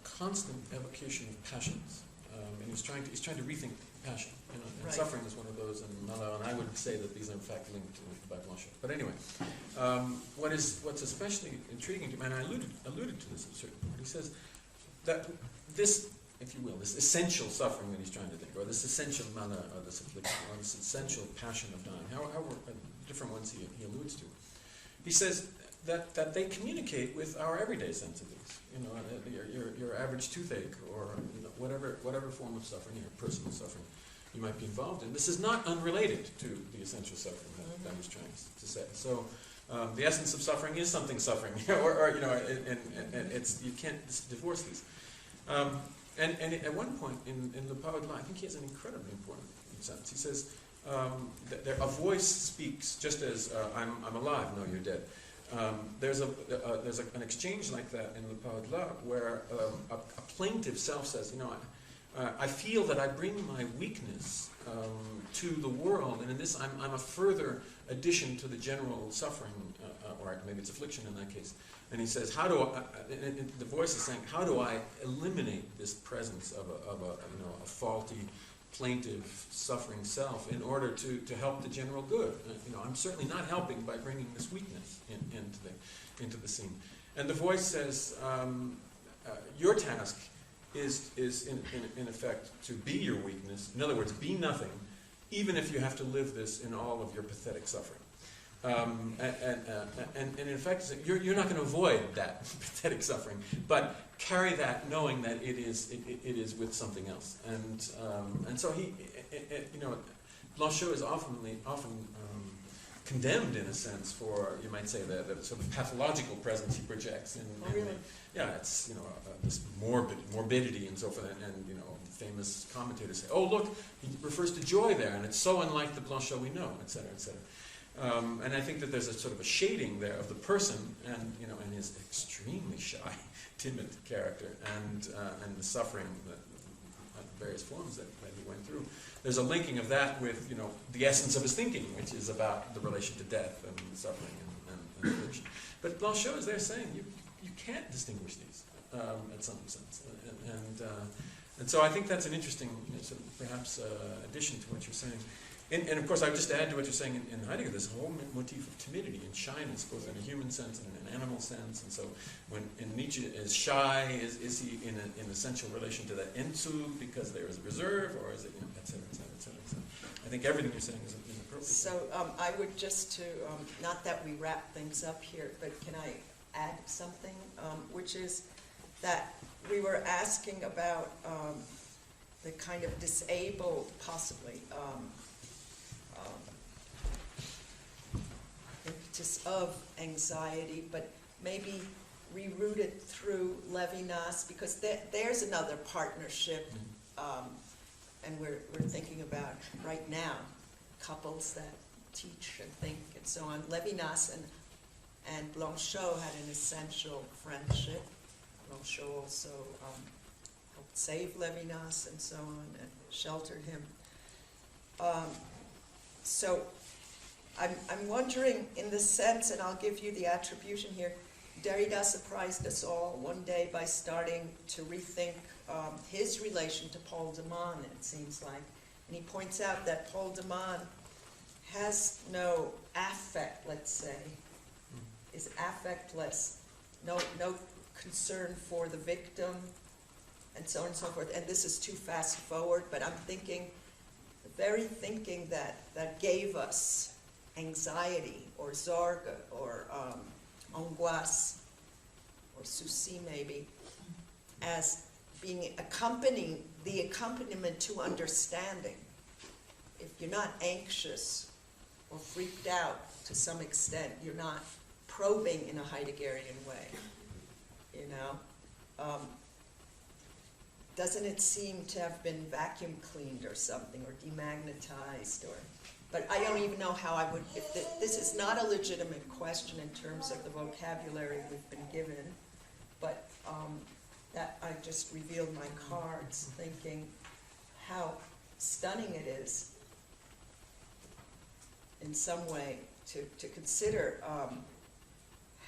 constant evocation of passions, and he's trying to rethink passion. And Right. Suffering is one of those, and I would say that these are in fact linked by Blanchot. But anyway, what's especially intriguing to me, and I alluded to this at a certain point. He says that this, if you will, this essential suffering that he's trying to think, or this essential mana, or this affliction, or this essential passion of dying, however different ones he alludes to. He says that they communicate with our everyday sense of these. You know, your average toothache, or whatever form of suffering, or personal suffering you might be involved in. This is not unrelated to the essential suffering that he's trying to say. So. The essence of suffering is something suffering, and it's, you can't divorce these. And at one point in Le Paradis, I think he has an incredibly important sentence. He says that a voice speaks just as I'm alive. No, you're dead. There's an exchange like that in Le Paradis where a plaintive self says, I feel that I bring my weakness to the world, and in this I'm a further addition to the general suffering, or maybe it's affliction in that case. And he says, the voice is saying, how do I eliminate this presence of a faulty, plaintive, suffering self in order to help the general good. I'm certainly not helping by bringing this weakness into the scene. And the voice says, your task is in effect to be your weakness. In other words, be nothing, even if you have to live this in all of your pathetic suffering. And in fact, you're not going to avoid that pathetic suffering, but carry that knowing that it is with something else. And so Blanchot is often condemned in a sense for, you might say, the sort of pathological presence he projects. It's this morbidity and so forth. And famous commentators say, oh look, he refers to joy there, and it's so unlike the Blanchot we know, etc., etc. And I think that there's a sort of a shading there of the person, and his extremely shy, timid character, and the suffering, the various forms that he went through. There's a linking of that with the essence of his thinking, which is about the relation to death and suffering and affliction. But Blanchot is there saying you can't distinguish these in some sense, and so I think that's an interesting sort of perhaps addition to what you're saying. And of course, I would just add to what you're saying in Heidegger, this whole motif of timidity and shyness, both in a human sense and in an animal sense. And so, when Nietzsche is shy, is he in an essential relation to that Entzug because there is a reserve, or is it, et cetera, et cetera, et cetera, et cetera. I think everything you're saying is appropriate. So I would just not that we wrap things up here, but can I add something, which is that we were asking about the kind of disabled, possibly, impetus of anxiety, but maybe rerouted through Levinas, because there's another partnership, and we're thinking about right now couples that teach and think and so on. Levinas and Blanchot had an essential friendship. Blanchot also helped save Levinas and so on, and sheltered him. So I'm wondering, in the sense, and I'll give you the attribution here, Derrida surprised us all one day by starting to rethink his relation to Paul de Man, it seems like. And he points out that Paul de Man has no affect, let's say, is affectless, no concern for the victim, and so on and so forth. And this is too fast forward, but I'm thinking, the very thinking that gave us anxiety, or Sorge, or angoisse, or souci maybe, as being the accompaniment to understanding. If you're not anxious or freaked out to some extent, you're not probing in a Heideggerian way, Doesn't it seem to have been vacuum cleaned or something, or demagnetized, but I don't even know how I would, if this is not a legitimate question in terms of the vocabulary we've been given, but that I just revealed my cards, thinking how stunning it is in some way to consider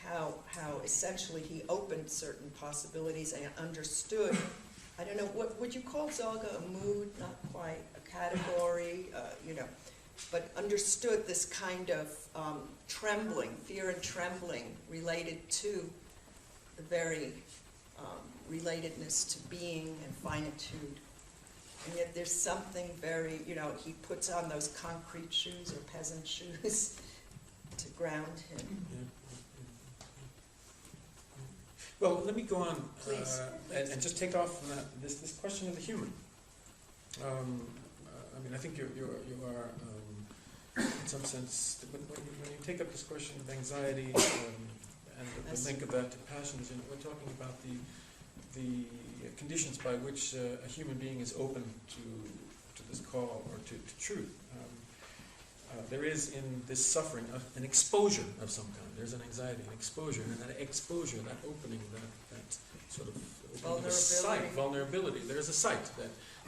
how essentially he opened certain possibilities and understood. I don't know, what would you call Sorge a mood? Not quite a category, but understood this kind of trembling, fear and trembling related to the very relatedness to being and finitude. And yet there's something very, he puts on those concrete shoes or peasant shoes to ground him. Well, let me go on Please. and just take off from this question of the human. I think you are in some sense, when you take up this question of anxiety and the link of that to passions, we're talking about the conditions by which a human being is open to this call or to truth. There is in this suffering an exposure of some kind. There's an anxiety, an exposure, and that exposure, that opening, that sort of opening of a sight, vulnerability. There's a sight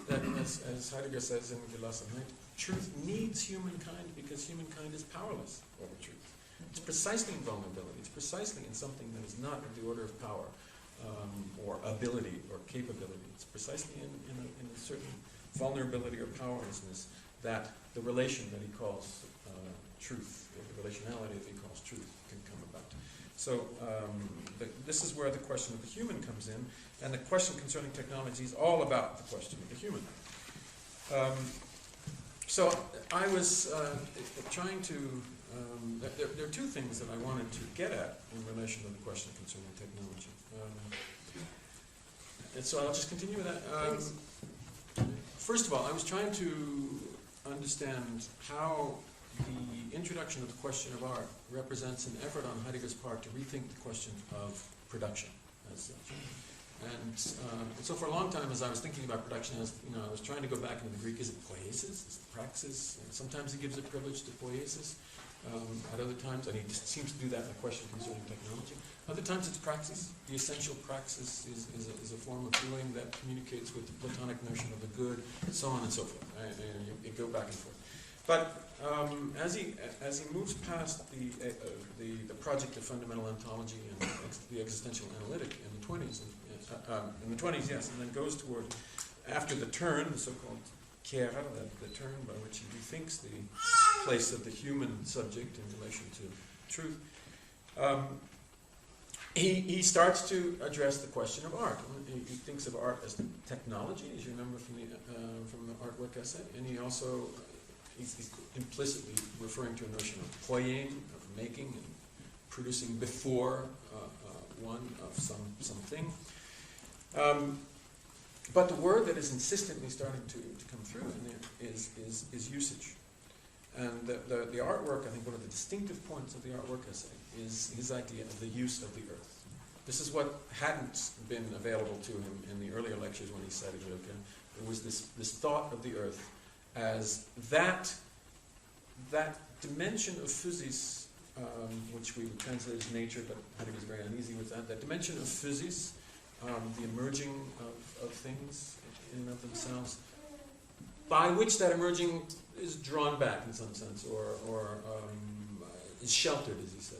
that as Heidegger says in Gelassen, right? Truth needs humankind because humankind is powerless over truth. It's precisely in vulnerability. It's precisely in something that is not of the order of power or ability or capability. It's precisely in a certain vulnerability or powerlessness that the relation that he calls truth, the relationality that he calls truth, can come about. So this is where the question of the human comes in, and the question concerning technology is all about the question of the human. So I was trying to, there are two things that I wanted to get at in relation to the question concerning technology. And so I'll just continue with that. First of all, I was trying to understand how the introduction of the question of art represents an effort on Heidegger's part to rethink the question of production as such. And so for a long time, as I was thinking about production, I was trying to go back into the Greek. Is it poiesis? Is it praxis? And sometimes he gives a privilege to poiesis. At other times, and he just seems to do that in the question concerning technology. Other times it's praxis. The essential praxis is a form of doing that communicates with the Platonic notion of the good, and so on and so forth. You go back and forth. But as he moves past the project of fundamental ontology and the existential analytic in the 20s, yes, and then goes toward, after the turn, the so-called Kehra, the turn by which he rethinks the place of the human subject in relation to truth, he starts to address the question of art. He thinks of art as technology, as you remember from the artwork essay, and he also he's implicitly referring to a notion of poieing, of making and producing before one of something. But the word that is insistently starting to come through in there is usage. And the artwork, I think one of the distinctive points of the artwork essay is his idea of the use of the earth. This is what hadn't been available to him in the earlier lectures when he cited Rilke. There was this thought of the earth as that dimension of physis, which we would translate as nature, but Heidegger is very uneasy with that. That dimension of physis, the emerging of things in and of themselves, by which that emerging is drawn back in some sense, or is sheltered, as he says,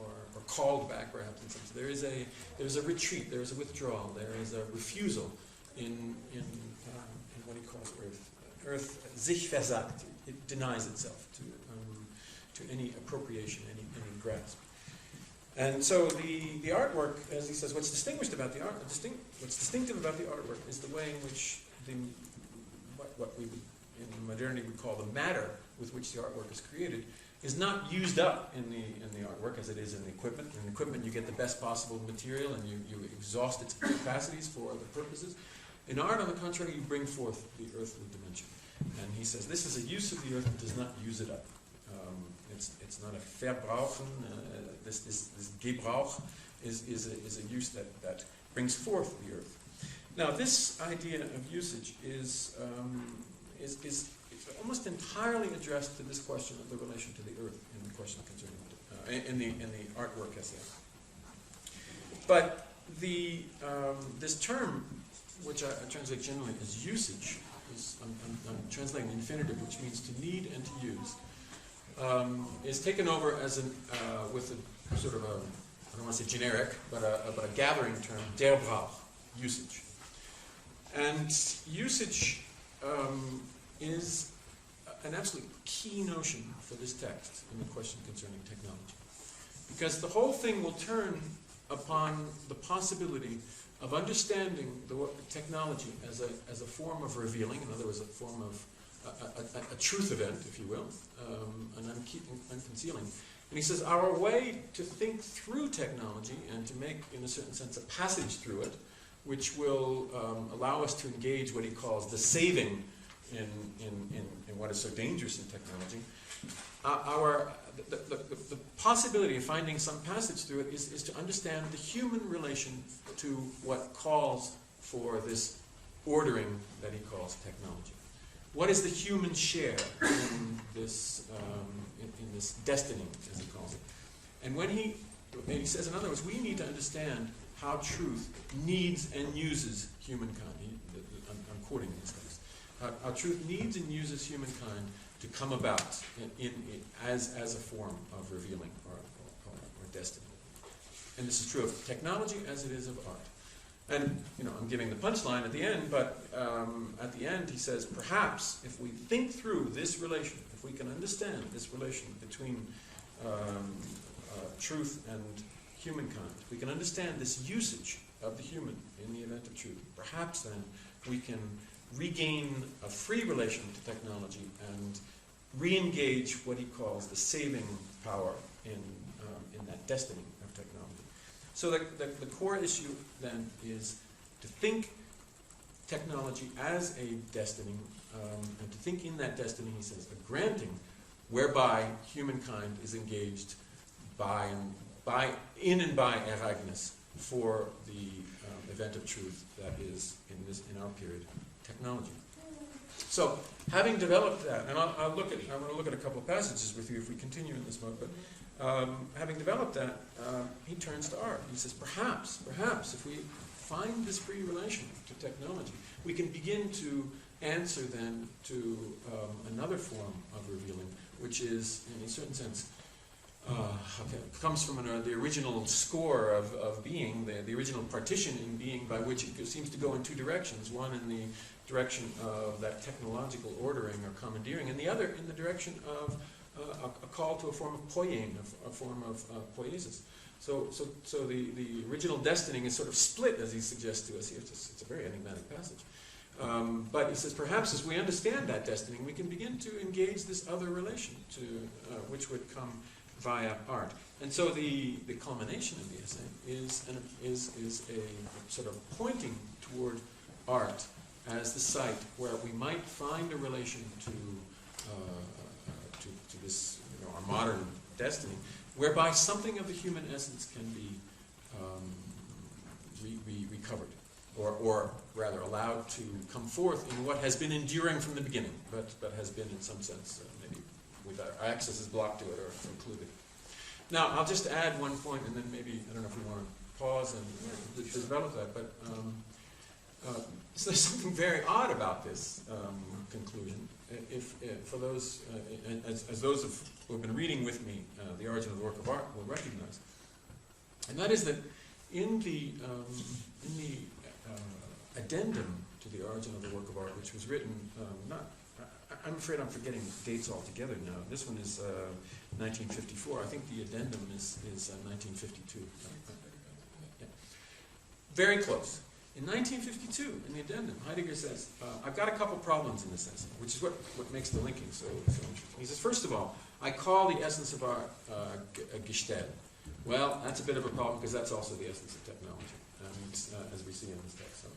or called back perhaps in some sense. There is a retreat, there is a withdrawal, there is a refusal in what he calls earth. Earth sich versagt. It denies itself to any appropriation, any grasp. And so the artwork, as he says, what's distinctive about the artwork is the way in which what we would, in modernity would call the matter with which the artwork is created is not used up in the artwork as it is in the equipment. In equipment, you get the best possible material and you exhaust its capacities for other purposes. In art, on the contrary, you bring forth the earthly dimension. And he says this is a use of the earth that does not use it up. It's not a Verbrauchen. This Gebrauch is a use that brings forth the earth. Now, this idea of usage is almost entirely addressed to this question of the relation to the earth in the question concerning in the artwork essay. But this term, which I translate generally as usage, I'm translating the infinitive, which means to need and to use, is taken over as with a sort of I don't want to say generic, but a gathering term, der Brauch, usage. And usage is an absolute key notion for this text in the question concerning technology. Because the whole thing will turn upon the possibility of understanding the technology as a form of revealing, in other words, a form of a truth event, if you will, an unconcealing. And he says our way to think through technology and to make, in a certain sense, a passage through it, which will allow us to engage what he calls the saving in what is so dangerous in technology. The possibility of finding some passage through it is to understand the human relation to what calls for this ordering that he calls technology. What is the human share in this destiny, as he calls it? And when he says, in other words, we need to understand how truth needs and uses humankind. I'm quoting these things. How truth needs and uses humankind to come about as a form of revealing or destiny. And this is true of technology as it is of art. And, I'm giving the punchline at the end, but at the end he says, perhaps if we think through this relation, if we can understand this relation between truth and humankind, we can understand this usage of the human in the event of truth, perhaps then we can regain a free relation to technology and re-engage what he calls the saving power in that destiny of technology. So the core issue then is to think technology as a destiny, and to think in that destiny, he says, a granting whereby humankind is engaged in and by Ereignis for the event of truth that is in our period technology. So, having developed that, and I'm going to look at a couple of passages with you if we continue in this mode, but having developed that, he turns to art. He says, perhaps, if we find this free relation to technology, we can begin to answer then to another form of revealing, which is, in a certain sense, comes from the original score of being, the original partition in being, by which it seems to go in two directions. One in the direction of that technological ordering or commandeering, and the other in the direction of a call to a form of poiein, a form of poiesis. So the original destiny is sort of split, as he suggests to us here. It's a very enigmatic passage. But he says, perhaps as we understand that destiny, we can begin to engage this other relation, which would come via art. And so the culmination of the essay is a sort of pointing toward art as the site where we might find a relation to this, our modern destiny, whereby something of the human essence can be recovered, or rather allowed to come forth in what has been enduring from the beginning, but has been in some sense maybe with our access is blocked to it or included. Now, I'll just add one point, and then maybe, I don't know if we want to pause and develop that, but so there's something very odd about this conclusion. If for those, as those who have been reading with me The Origin of the Work of Art will recognize, and that is that in the addendum to The Origin of the Work of Art, which was written, I'm afraid I'm forgetting dates altogether now. This one is 1954. I think the addendum is 1952. Yeah. Very close. In 1952, in the addendum, Heidegger says, I've got a couple problems in this essay, which is what makes the linking so interesting. He says, first of all, I call the essence of art a Gestell. Well, that's a bit of a problem because that's also the essence of technology, as we see in this text. So,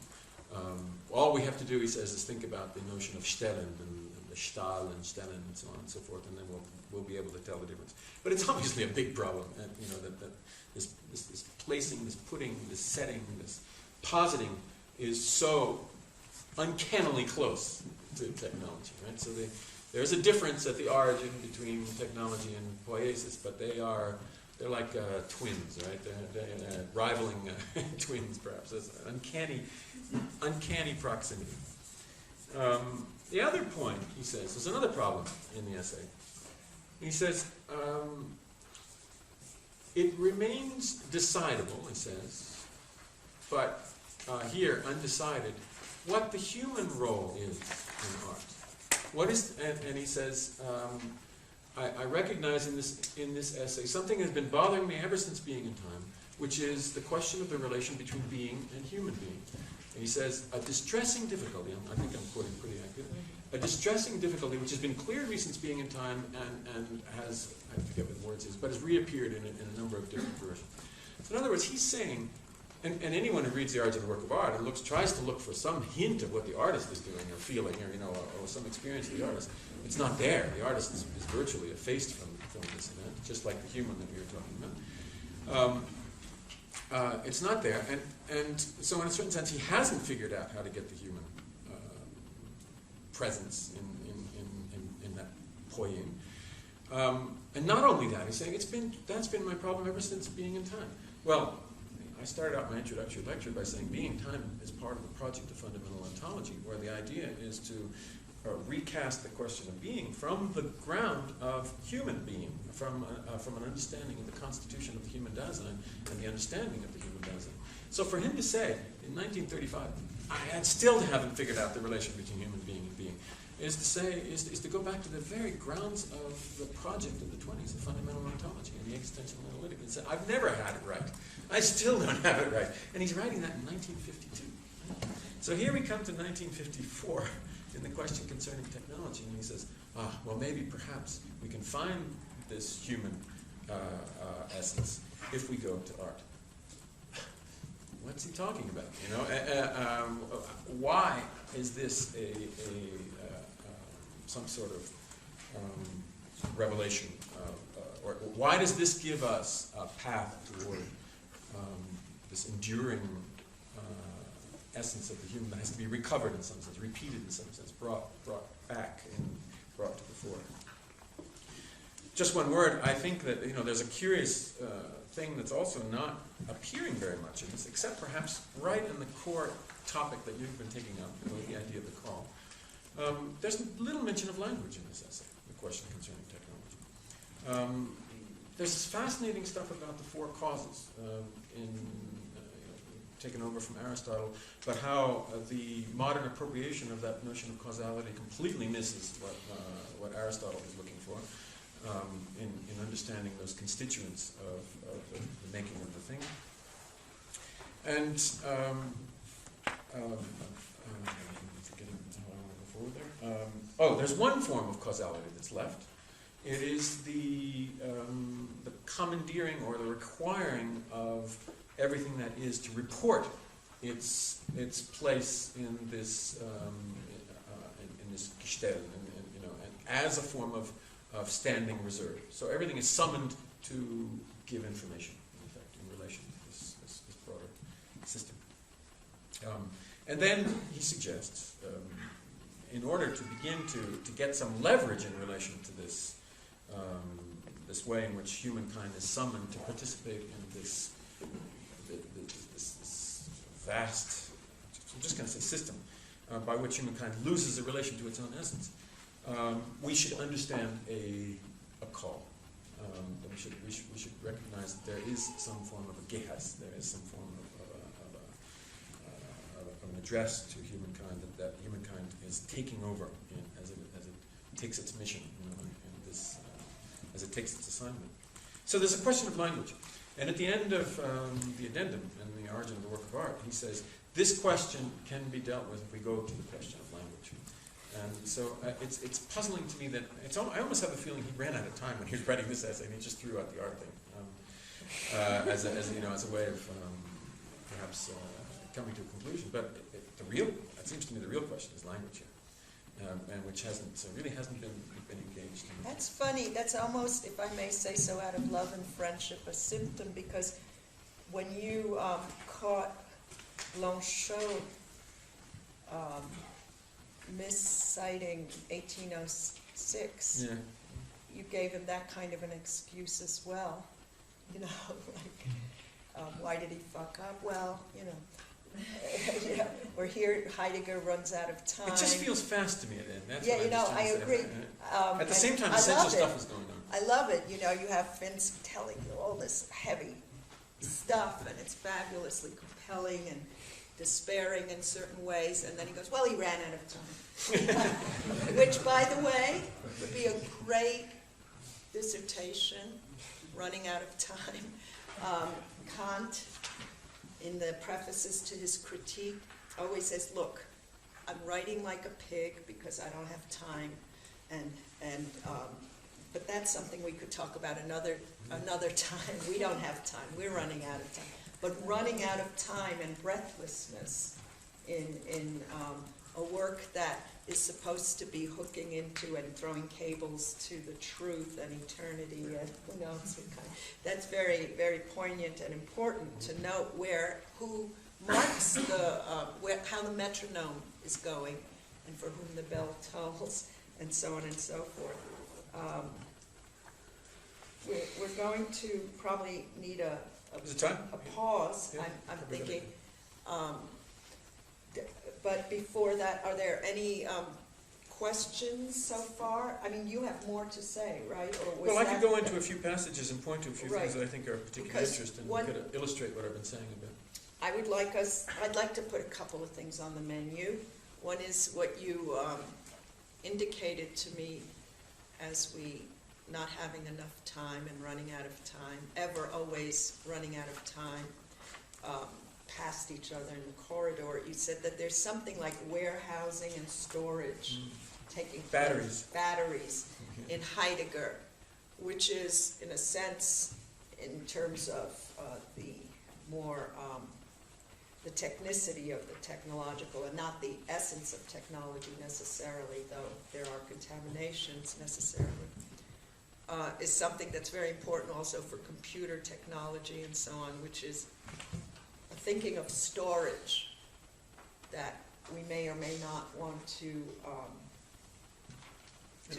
all we have to do, he says, is think about the notion of Stellen and the Stahl and Stellen and so on and so forth, and then we'll be able to tell the difference. But it's obviously a big problem, and, that this placing, this putting, this setting, this positing is so uncannily close to technology, right? So there's a difference at the origin between technology and poiesis, but they're like twins, right? They're rivaling twins, perhaps. There's an uncanny proximity. The other point, he says, there's another problem in the essay. He says, it remains decidable, he says, but here, undecided, what the human role is in art. What is, and he says, I recognize in this essay something has been bothering me ever since being in time, which is the question of the relation between being and human being. And he says, a distressing difficulty, I think I'm quoting pretty accurately, a distressing difficulty which has been clear to me since being in time and has, I forget what the words is, but has reappeared in a number of different versions. So in other words, he's saying, and anyone who reads The Origin of the Work of Art and tries to look for some hint of what the artist is doing or feeling, or some experience of the artist, it's not there. The artist is virtually effaced from this event, just like the human that we were talking about. It's not there, and so in a certain sense, he hasn't figured out how to get the human presence in that poiein. And not only that, he's saying that's been my problem ever since being in time. Well, I started out my introductory lecture by saying being time is part of the project of fundamental ontology, where the idea is to recast the question of being from the ground of human being, from an understanding of the constitution of the human Dasein and the understanding of the human Dasein. So for him to say, in 1935, I still haven't figured out the relation between human being and being, is to go back to the very grounds of the project of the 20s, the fundamental ontology and the existential analytic, and say, I've never had it right. I still don't have it right. And he's writing that in 1952. So here we come to 1954 in the question concerning technology, and he says, well, maybe perhaps we can find this human essence if we go to art. What's he talking about? You know, why is this some sort of revelation, or why does this give us a path toward this enduring essence of the human that has to be recovered in some sense, repeated in some sense, brought back and brought to the fore? Just one word. I think that there's a curious thing that's also not appearing very much in this, except perhaps right in the core topic that you've been taking up, the idea of the call. There's little mention of language in this essay, the question concerning technology. There's this fascinating stuff about the four causes, taken over from Aristotle, but how the modern appropriation of that notion of causality completely misses what Aristotle was looking for in understanding those constituents of the making of the thing. And forgetting how I want to go forward there. There's one form of causality that's left. It is the commandeering or the requiring of everything that is to report its place in this Gestell, and as a form of standing reserve. So everything is summoned to give information, in effect, in relation to this broader system. And then he suggests, in order to begin to get some leverage in relation to this this way in which humankind is summoned to participate in this vast, I'm just going to say system, by which humankind loses a relation to its own essence, we should understand a call. We should recognize that there is some form of a gehass, there is some form of an address to humankind, that humankind is taking over as it takes its mission, as it takes its assignment. So there's a question of language. And at the end of the addendum and the origin of the work of art, he says, this question can be dealt with if we go to the question of language. And so it's puzzling to me that I almost have the feeling he ran out of time when he was writing this essay, and he just threw out the art thing as a way of perhaps coming to a conclusion. But it seems to me the real question is language here, and which really hasn't been engaged in. That's funny. That's almost, if I may say so, out of love and friendship, a symptom, because when you caught Blanchot misciting 1806, you gave him that kind of an excuse as well. Why did he fuck up? Well, or here Heidegger runs out of time. It just feels fast to me at the end. That's I agree. At the same time, essential stuff is going on. I love it. You have Fynsk telling you all this heavy stuff, and it's fabulously compelling and despairing in certain ways, and then he goes, well, he ran out of time. Which, by the way, would be a great dissertation, running out of time. Kant, in the prefaces to his critique, always says, look, I'm writing like a pig because I don't have time, but that's something we could talk about another time. We don't have time. We're running out of time. But running out of time and breathlessness in a work that is supposed to be hooking into and throwing cables to the truth and eternity and that's very, very poignant and important to note who marks how the metronome is going and for whom the bell tolls and so on and so forth. We're going to probably need a pause, Yeah, I'm thinking. But before that, are there any questions so far? I mean, you have more to say, right? Or I could go into a few passages and point to a few things that I think are of particular interest and one, could illustrate what I've been saying a bit. I'd like to put a couple of things on the menu. One is what you indicated to me as we not having enough time and running out of time, always running out of time, past each other in the corridor. You said that there's something like warehousing and storage taking place. Batteries in Heidegger, which is, in a sense, in terms of the more the technicity of the technological and not the essence of technology necessarily, though there are contaminations necessarily, is something that's very important also for computer technology and so on, which is a thinking of storage that we may or may not want to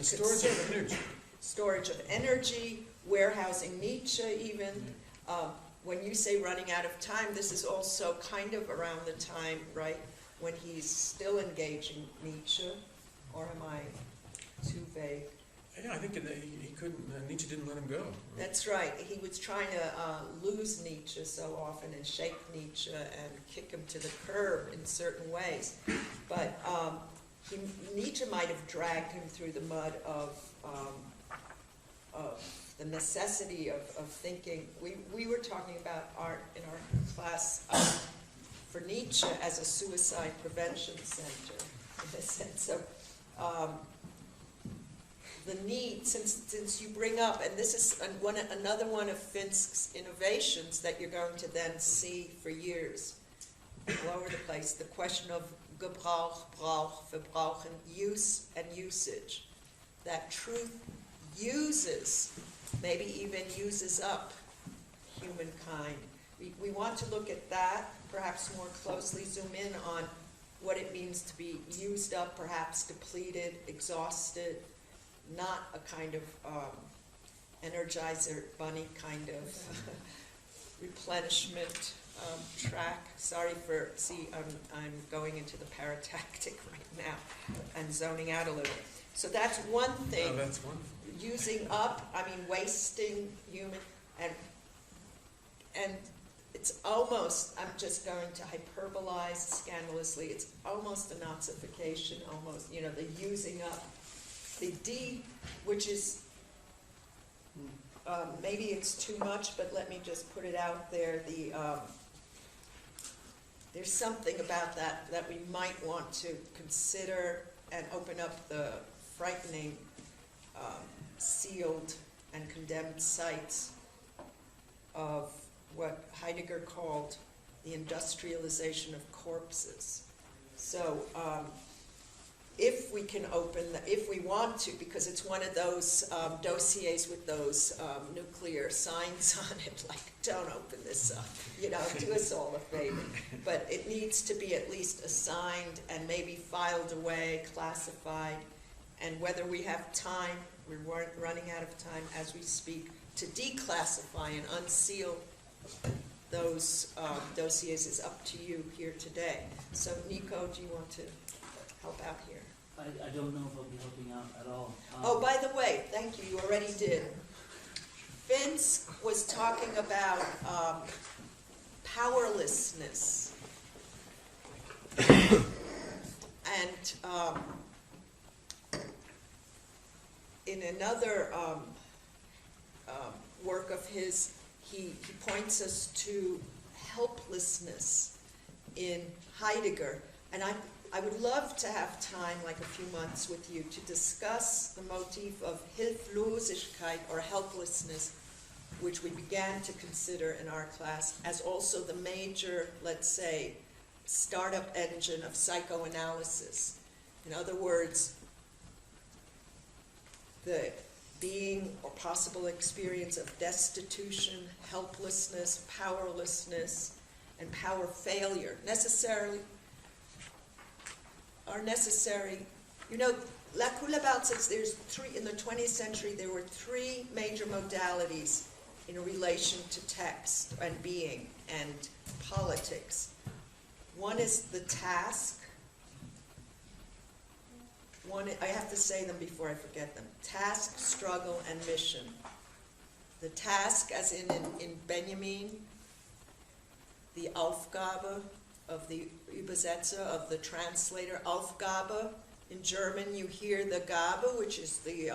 storage of energy. Storage of energy, warehousing Nietzsche even. When you say running out of time, this is also kind of around the time, right, when he's still engaging Nietzsche, or am I too vague? Yeah, I think he couldn't, Nietzsche didn't let him go. That's right. He was trying to lose Nietzsche so often and shake Nietzsche and kick him to the curb in certain ways. But Nietzsche might have dragged him through the mud of the necessity of thinking. We were talking about art in our class for Nietzsche as a suicide prevention center, in a sense of the need, since you bring up, and this is another one of Fynsk's innovations that you're going to then see for years all over the place, the question of Gebrauch, Brauch, Verbrauchen, use and usage. That truth uses, maybe even uses up humankind. We want to look at that, perhaps more closely, zoom in on what it means to be used up, perhaps depleted, exhausted, not a kind of Energizer bunny kind of replenishment track. Sorry for, I'm going into the paratactic right now and zoning out a little. So that's one thing. Oh, that's wonderful. Using up, wasting human, and it's almost, I'm just going to hyperbolize scandalously, it's almost a Nazification, almost, the using up. The D, which is, maybe it's too much, but let me just put it out there, there's something about that we might want to consider and open up the frightening sealed and condemned sites of what Heidegger called the industrialization of corpses. So if we can if we want to, because it's one of those dossiers with those nuclear signs on it, like, don't open this up, do us all a favor. But it needs to be at least assigned and maybe filed away, classified, and whether we have time, we're running out of time as we speak, to declassify and unseal those dossiers is up to you here today. So, Nico, do you want to help out here? I don't know if I'll be helping out at all. Oh, by the way, thank you, you already did. Fynsk was talking about powerlessness. And in another work of his, he points us to helplessness in Heidegger. And I would love to have time, like a few months with you, to discuss the motif of Hilflosigkeit, or helplessness, which we began to consider in our class as also the major, let's say, startup engine of psychoanalysis. In other words, the being or possible experience of destitution, helplessness, powerlessness, and power failure are necessary. Lacoulabout says there's three, in the 20th century, there were three major modalities in relation to text and being and politics. One is the task. I have to say them before I forget them. Task, struggle, and mission. The task, as in Benjamin, the Aufgabe of the Übersetzer, of the translator, Aufgabe. In German, you hear the Gabe, which is the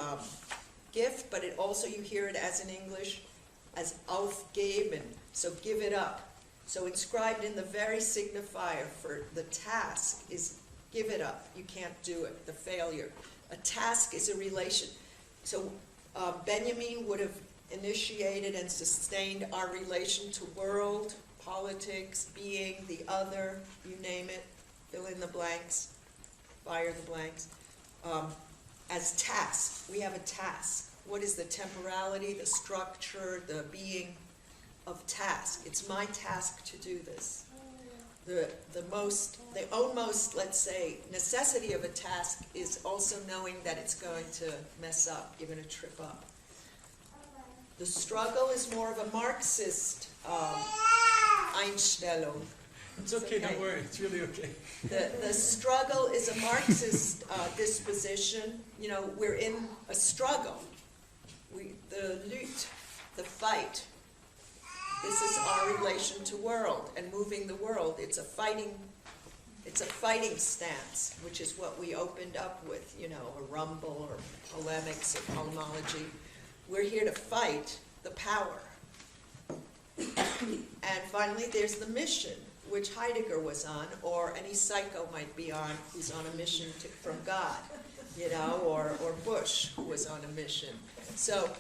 gift, but it also, you hear it as in English, as aufgeben, so give it up. So inscribed in the very signifier for the task is give it up, you can't do it, the failure. A task is a relation. So Benjamin would have initiated and sustained our relation to world, politics, being, the other, you name it, fill in the blanks, fire the blanks, as task. We have a task. What is the temporality, the structure, the being of task? It's my task to do this. The utmost, let's say, necessity of a task is also knowing that it's going to mess up, you're going to trip up. The struggle is more of a Marxist Einstellung. It's okay, don't worry, it's really okay. The struggle is a Marxist disposition. You know, we're in a struggle. The lutte, the fight. This is our relation to world and moving the world. It's a fighting stance, which is what we opened up with, you know, a rumble or polemics or polemology. We're here to fight the power. And finally, there's the mission, which Heidegger was on, or any psycho might be on, who's on a mission from God, you know, or Bush, who was on a mission. So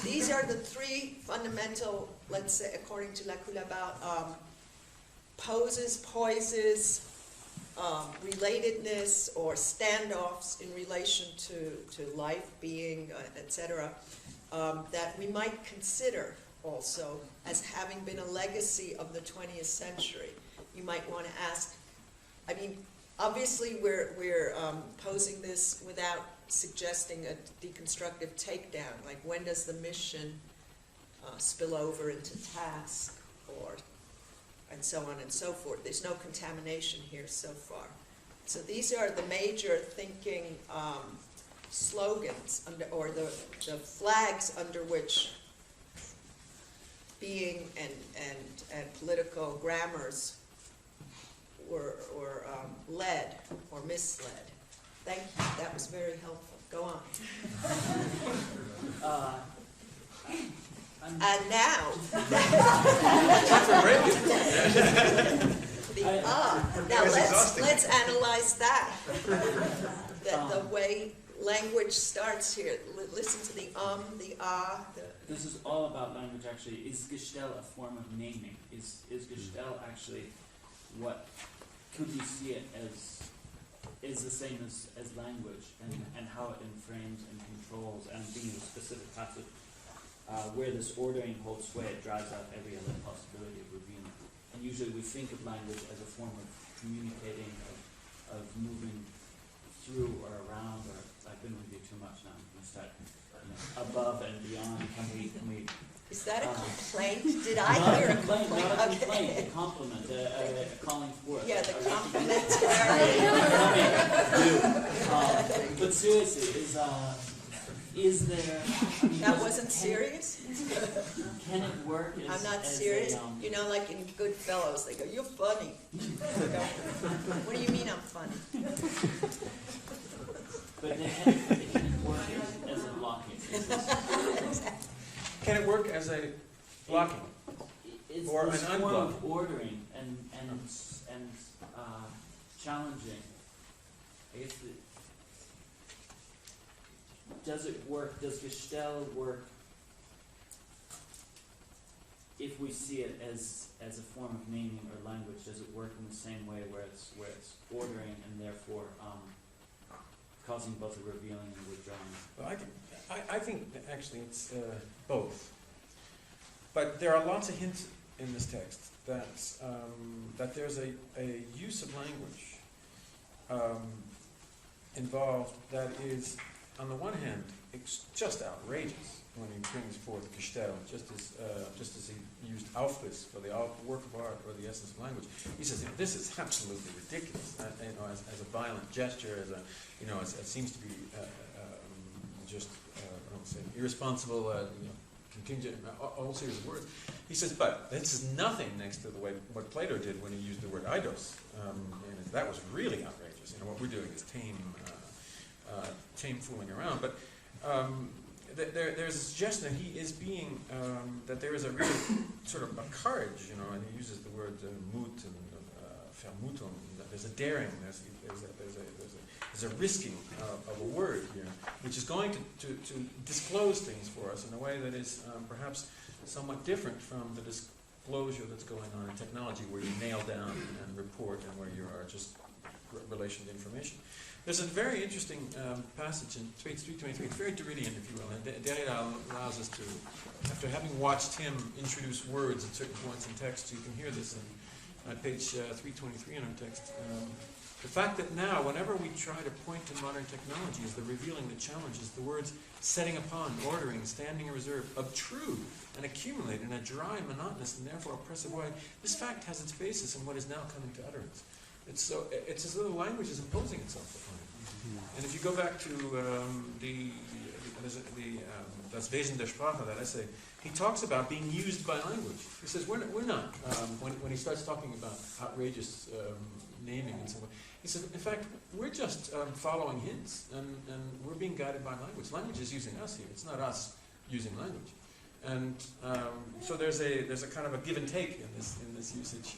these are the three fundamental, let's say, according to Lacoulabau, poses, poises, relatedness, or standoffs in relation to life, being, etc., that we might consider also as having been a legacy of the 20th century. You might want to ask, I mean, obviously we're posing this without suggesting a deconstructive takedown, like when does the mission spill over into task, or and so on and so forth. There's no contamination here so far. So these are the major thinking slogans, or the flags under which being and political grammars were led or misled. Thank you. That was very helpful. Go on. And now, now let's analyze that. The way language starts here. Listen to the ah. This is all about language, actually. Is Gestell a form of naming? Is Gestell actually what, could we see it as, is the same as language, and how it inframes and controls, and being a specific passive, where this ordering holds sway, it drives out every other possibility of revealing. And usually we think of language as a form of communicating, of moving through or around, or I've been with you too much now, I'm going to start above and beyond. Can we Is that a complaint? Did I hear a complaint? Not a complaint, a compliment, a calling forth. Yeah, the compliment. But seriously, is there? I mean, That wasn't serious? Can it work? I'm not serious. You know, like in Goodfellas, they go, "You're funny." I go, "What do you mean I'm funny?" But can it work as a blocking? Can it work as a blocking? It's or this an form unblocking? of ordering and challenging. I guess does it work? Does Gestell work if we see it as a form of naming or language? Does it work in the same way where it's ordering and therefore causing both a revealing and a withdrawing? Well, I think that actually it's both. But there are lots of hints in this text that there's a use of language involved that is, on the one hand, it's just outrageous when he brings forth Gestell, just as he used Aufriss for the work of art or the essence of language. He says, this is absolutely ridiculous, as a violent gesture, it seems to be just I don't say irresponsible, contingent, a whole series of words. He says, but this is nothing next to the way what Plato did when he used the word eidos, and that was really outrageous. You know, what we're doing is tame fooling around. But there's a suggestion that he is being that there is a real sort of a courage, you know, and he uses the word mut and vermutung. There's a daring. There's a risking of a word here, which is going to disclose things for us in a way that is perhaps somewhat different from the disclosure that's going on in technology, where you nail down and report, and where you are just relation to information. There's a very interesting passage in 323. It's very Derridian, if you will. And Derrida allows us to, after having watched him introduce words at certain points in text, you can hear this on page 323 in our text. The fact that now, whenever we try to point to modern technologies, the revealing, the challenges, the words setting upon, ordering, standing in reserve, obtrude and accumulate in a dry, monotonous, and therefore oppressive way, this fact has its basis in what is now coming to utterance. It's as though the language is imposing itself upon it. And if you go back to Das Wesen der Sprache, that essay, he talks about being used by language. He says we're not. When he starts talking about outrageous naming and so on, he says, in fact, we're just following hints, and we're being guided by language. Language is using us here. It's not us using language. And so there's a kind of a give and take in this usage,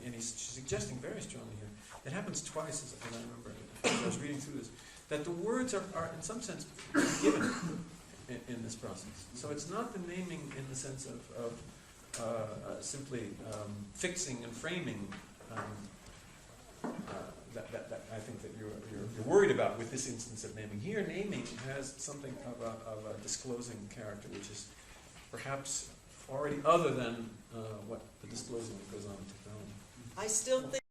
and he's suggesting very strongly here. It happens twice, as I remember, as I was reading through this, that the words are in some sense given in this process. So it's not the naming in the sense of simply fixing and framing that I think that you're worried about with this instance of naming. Here, naming has something of a disclosing character, which is perhaps already other than what the disclosing that goes on in technology. I still think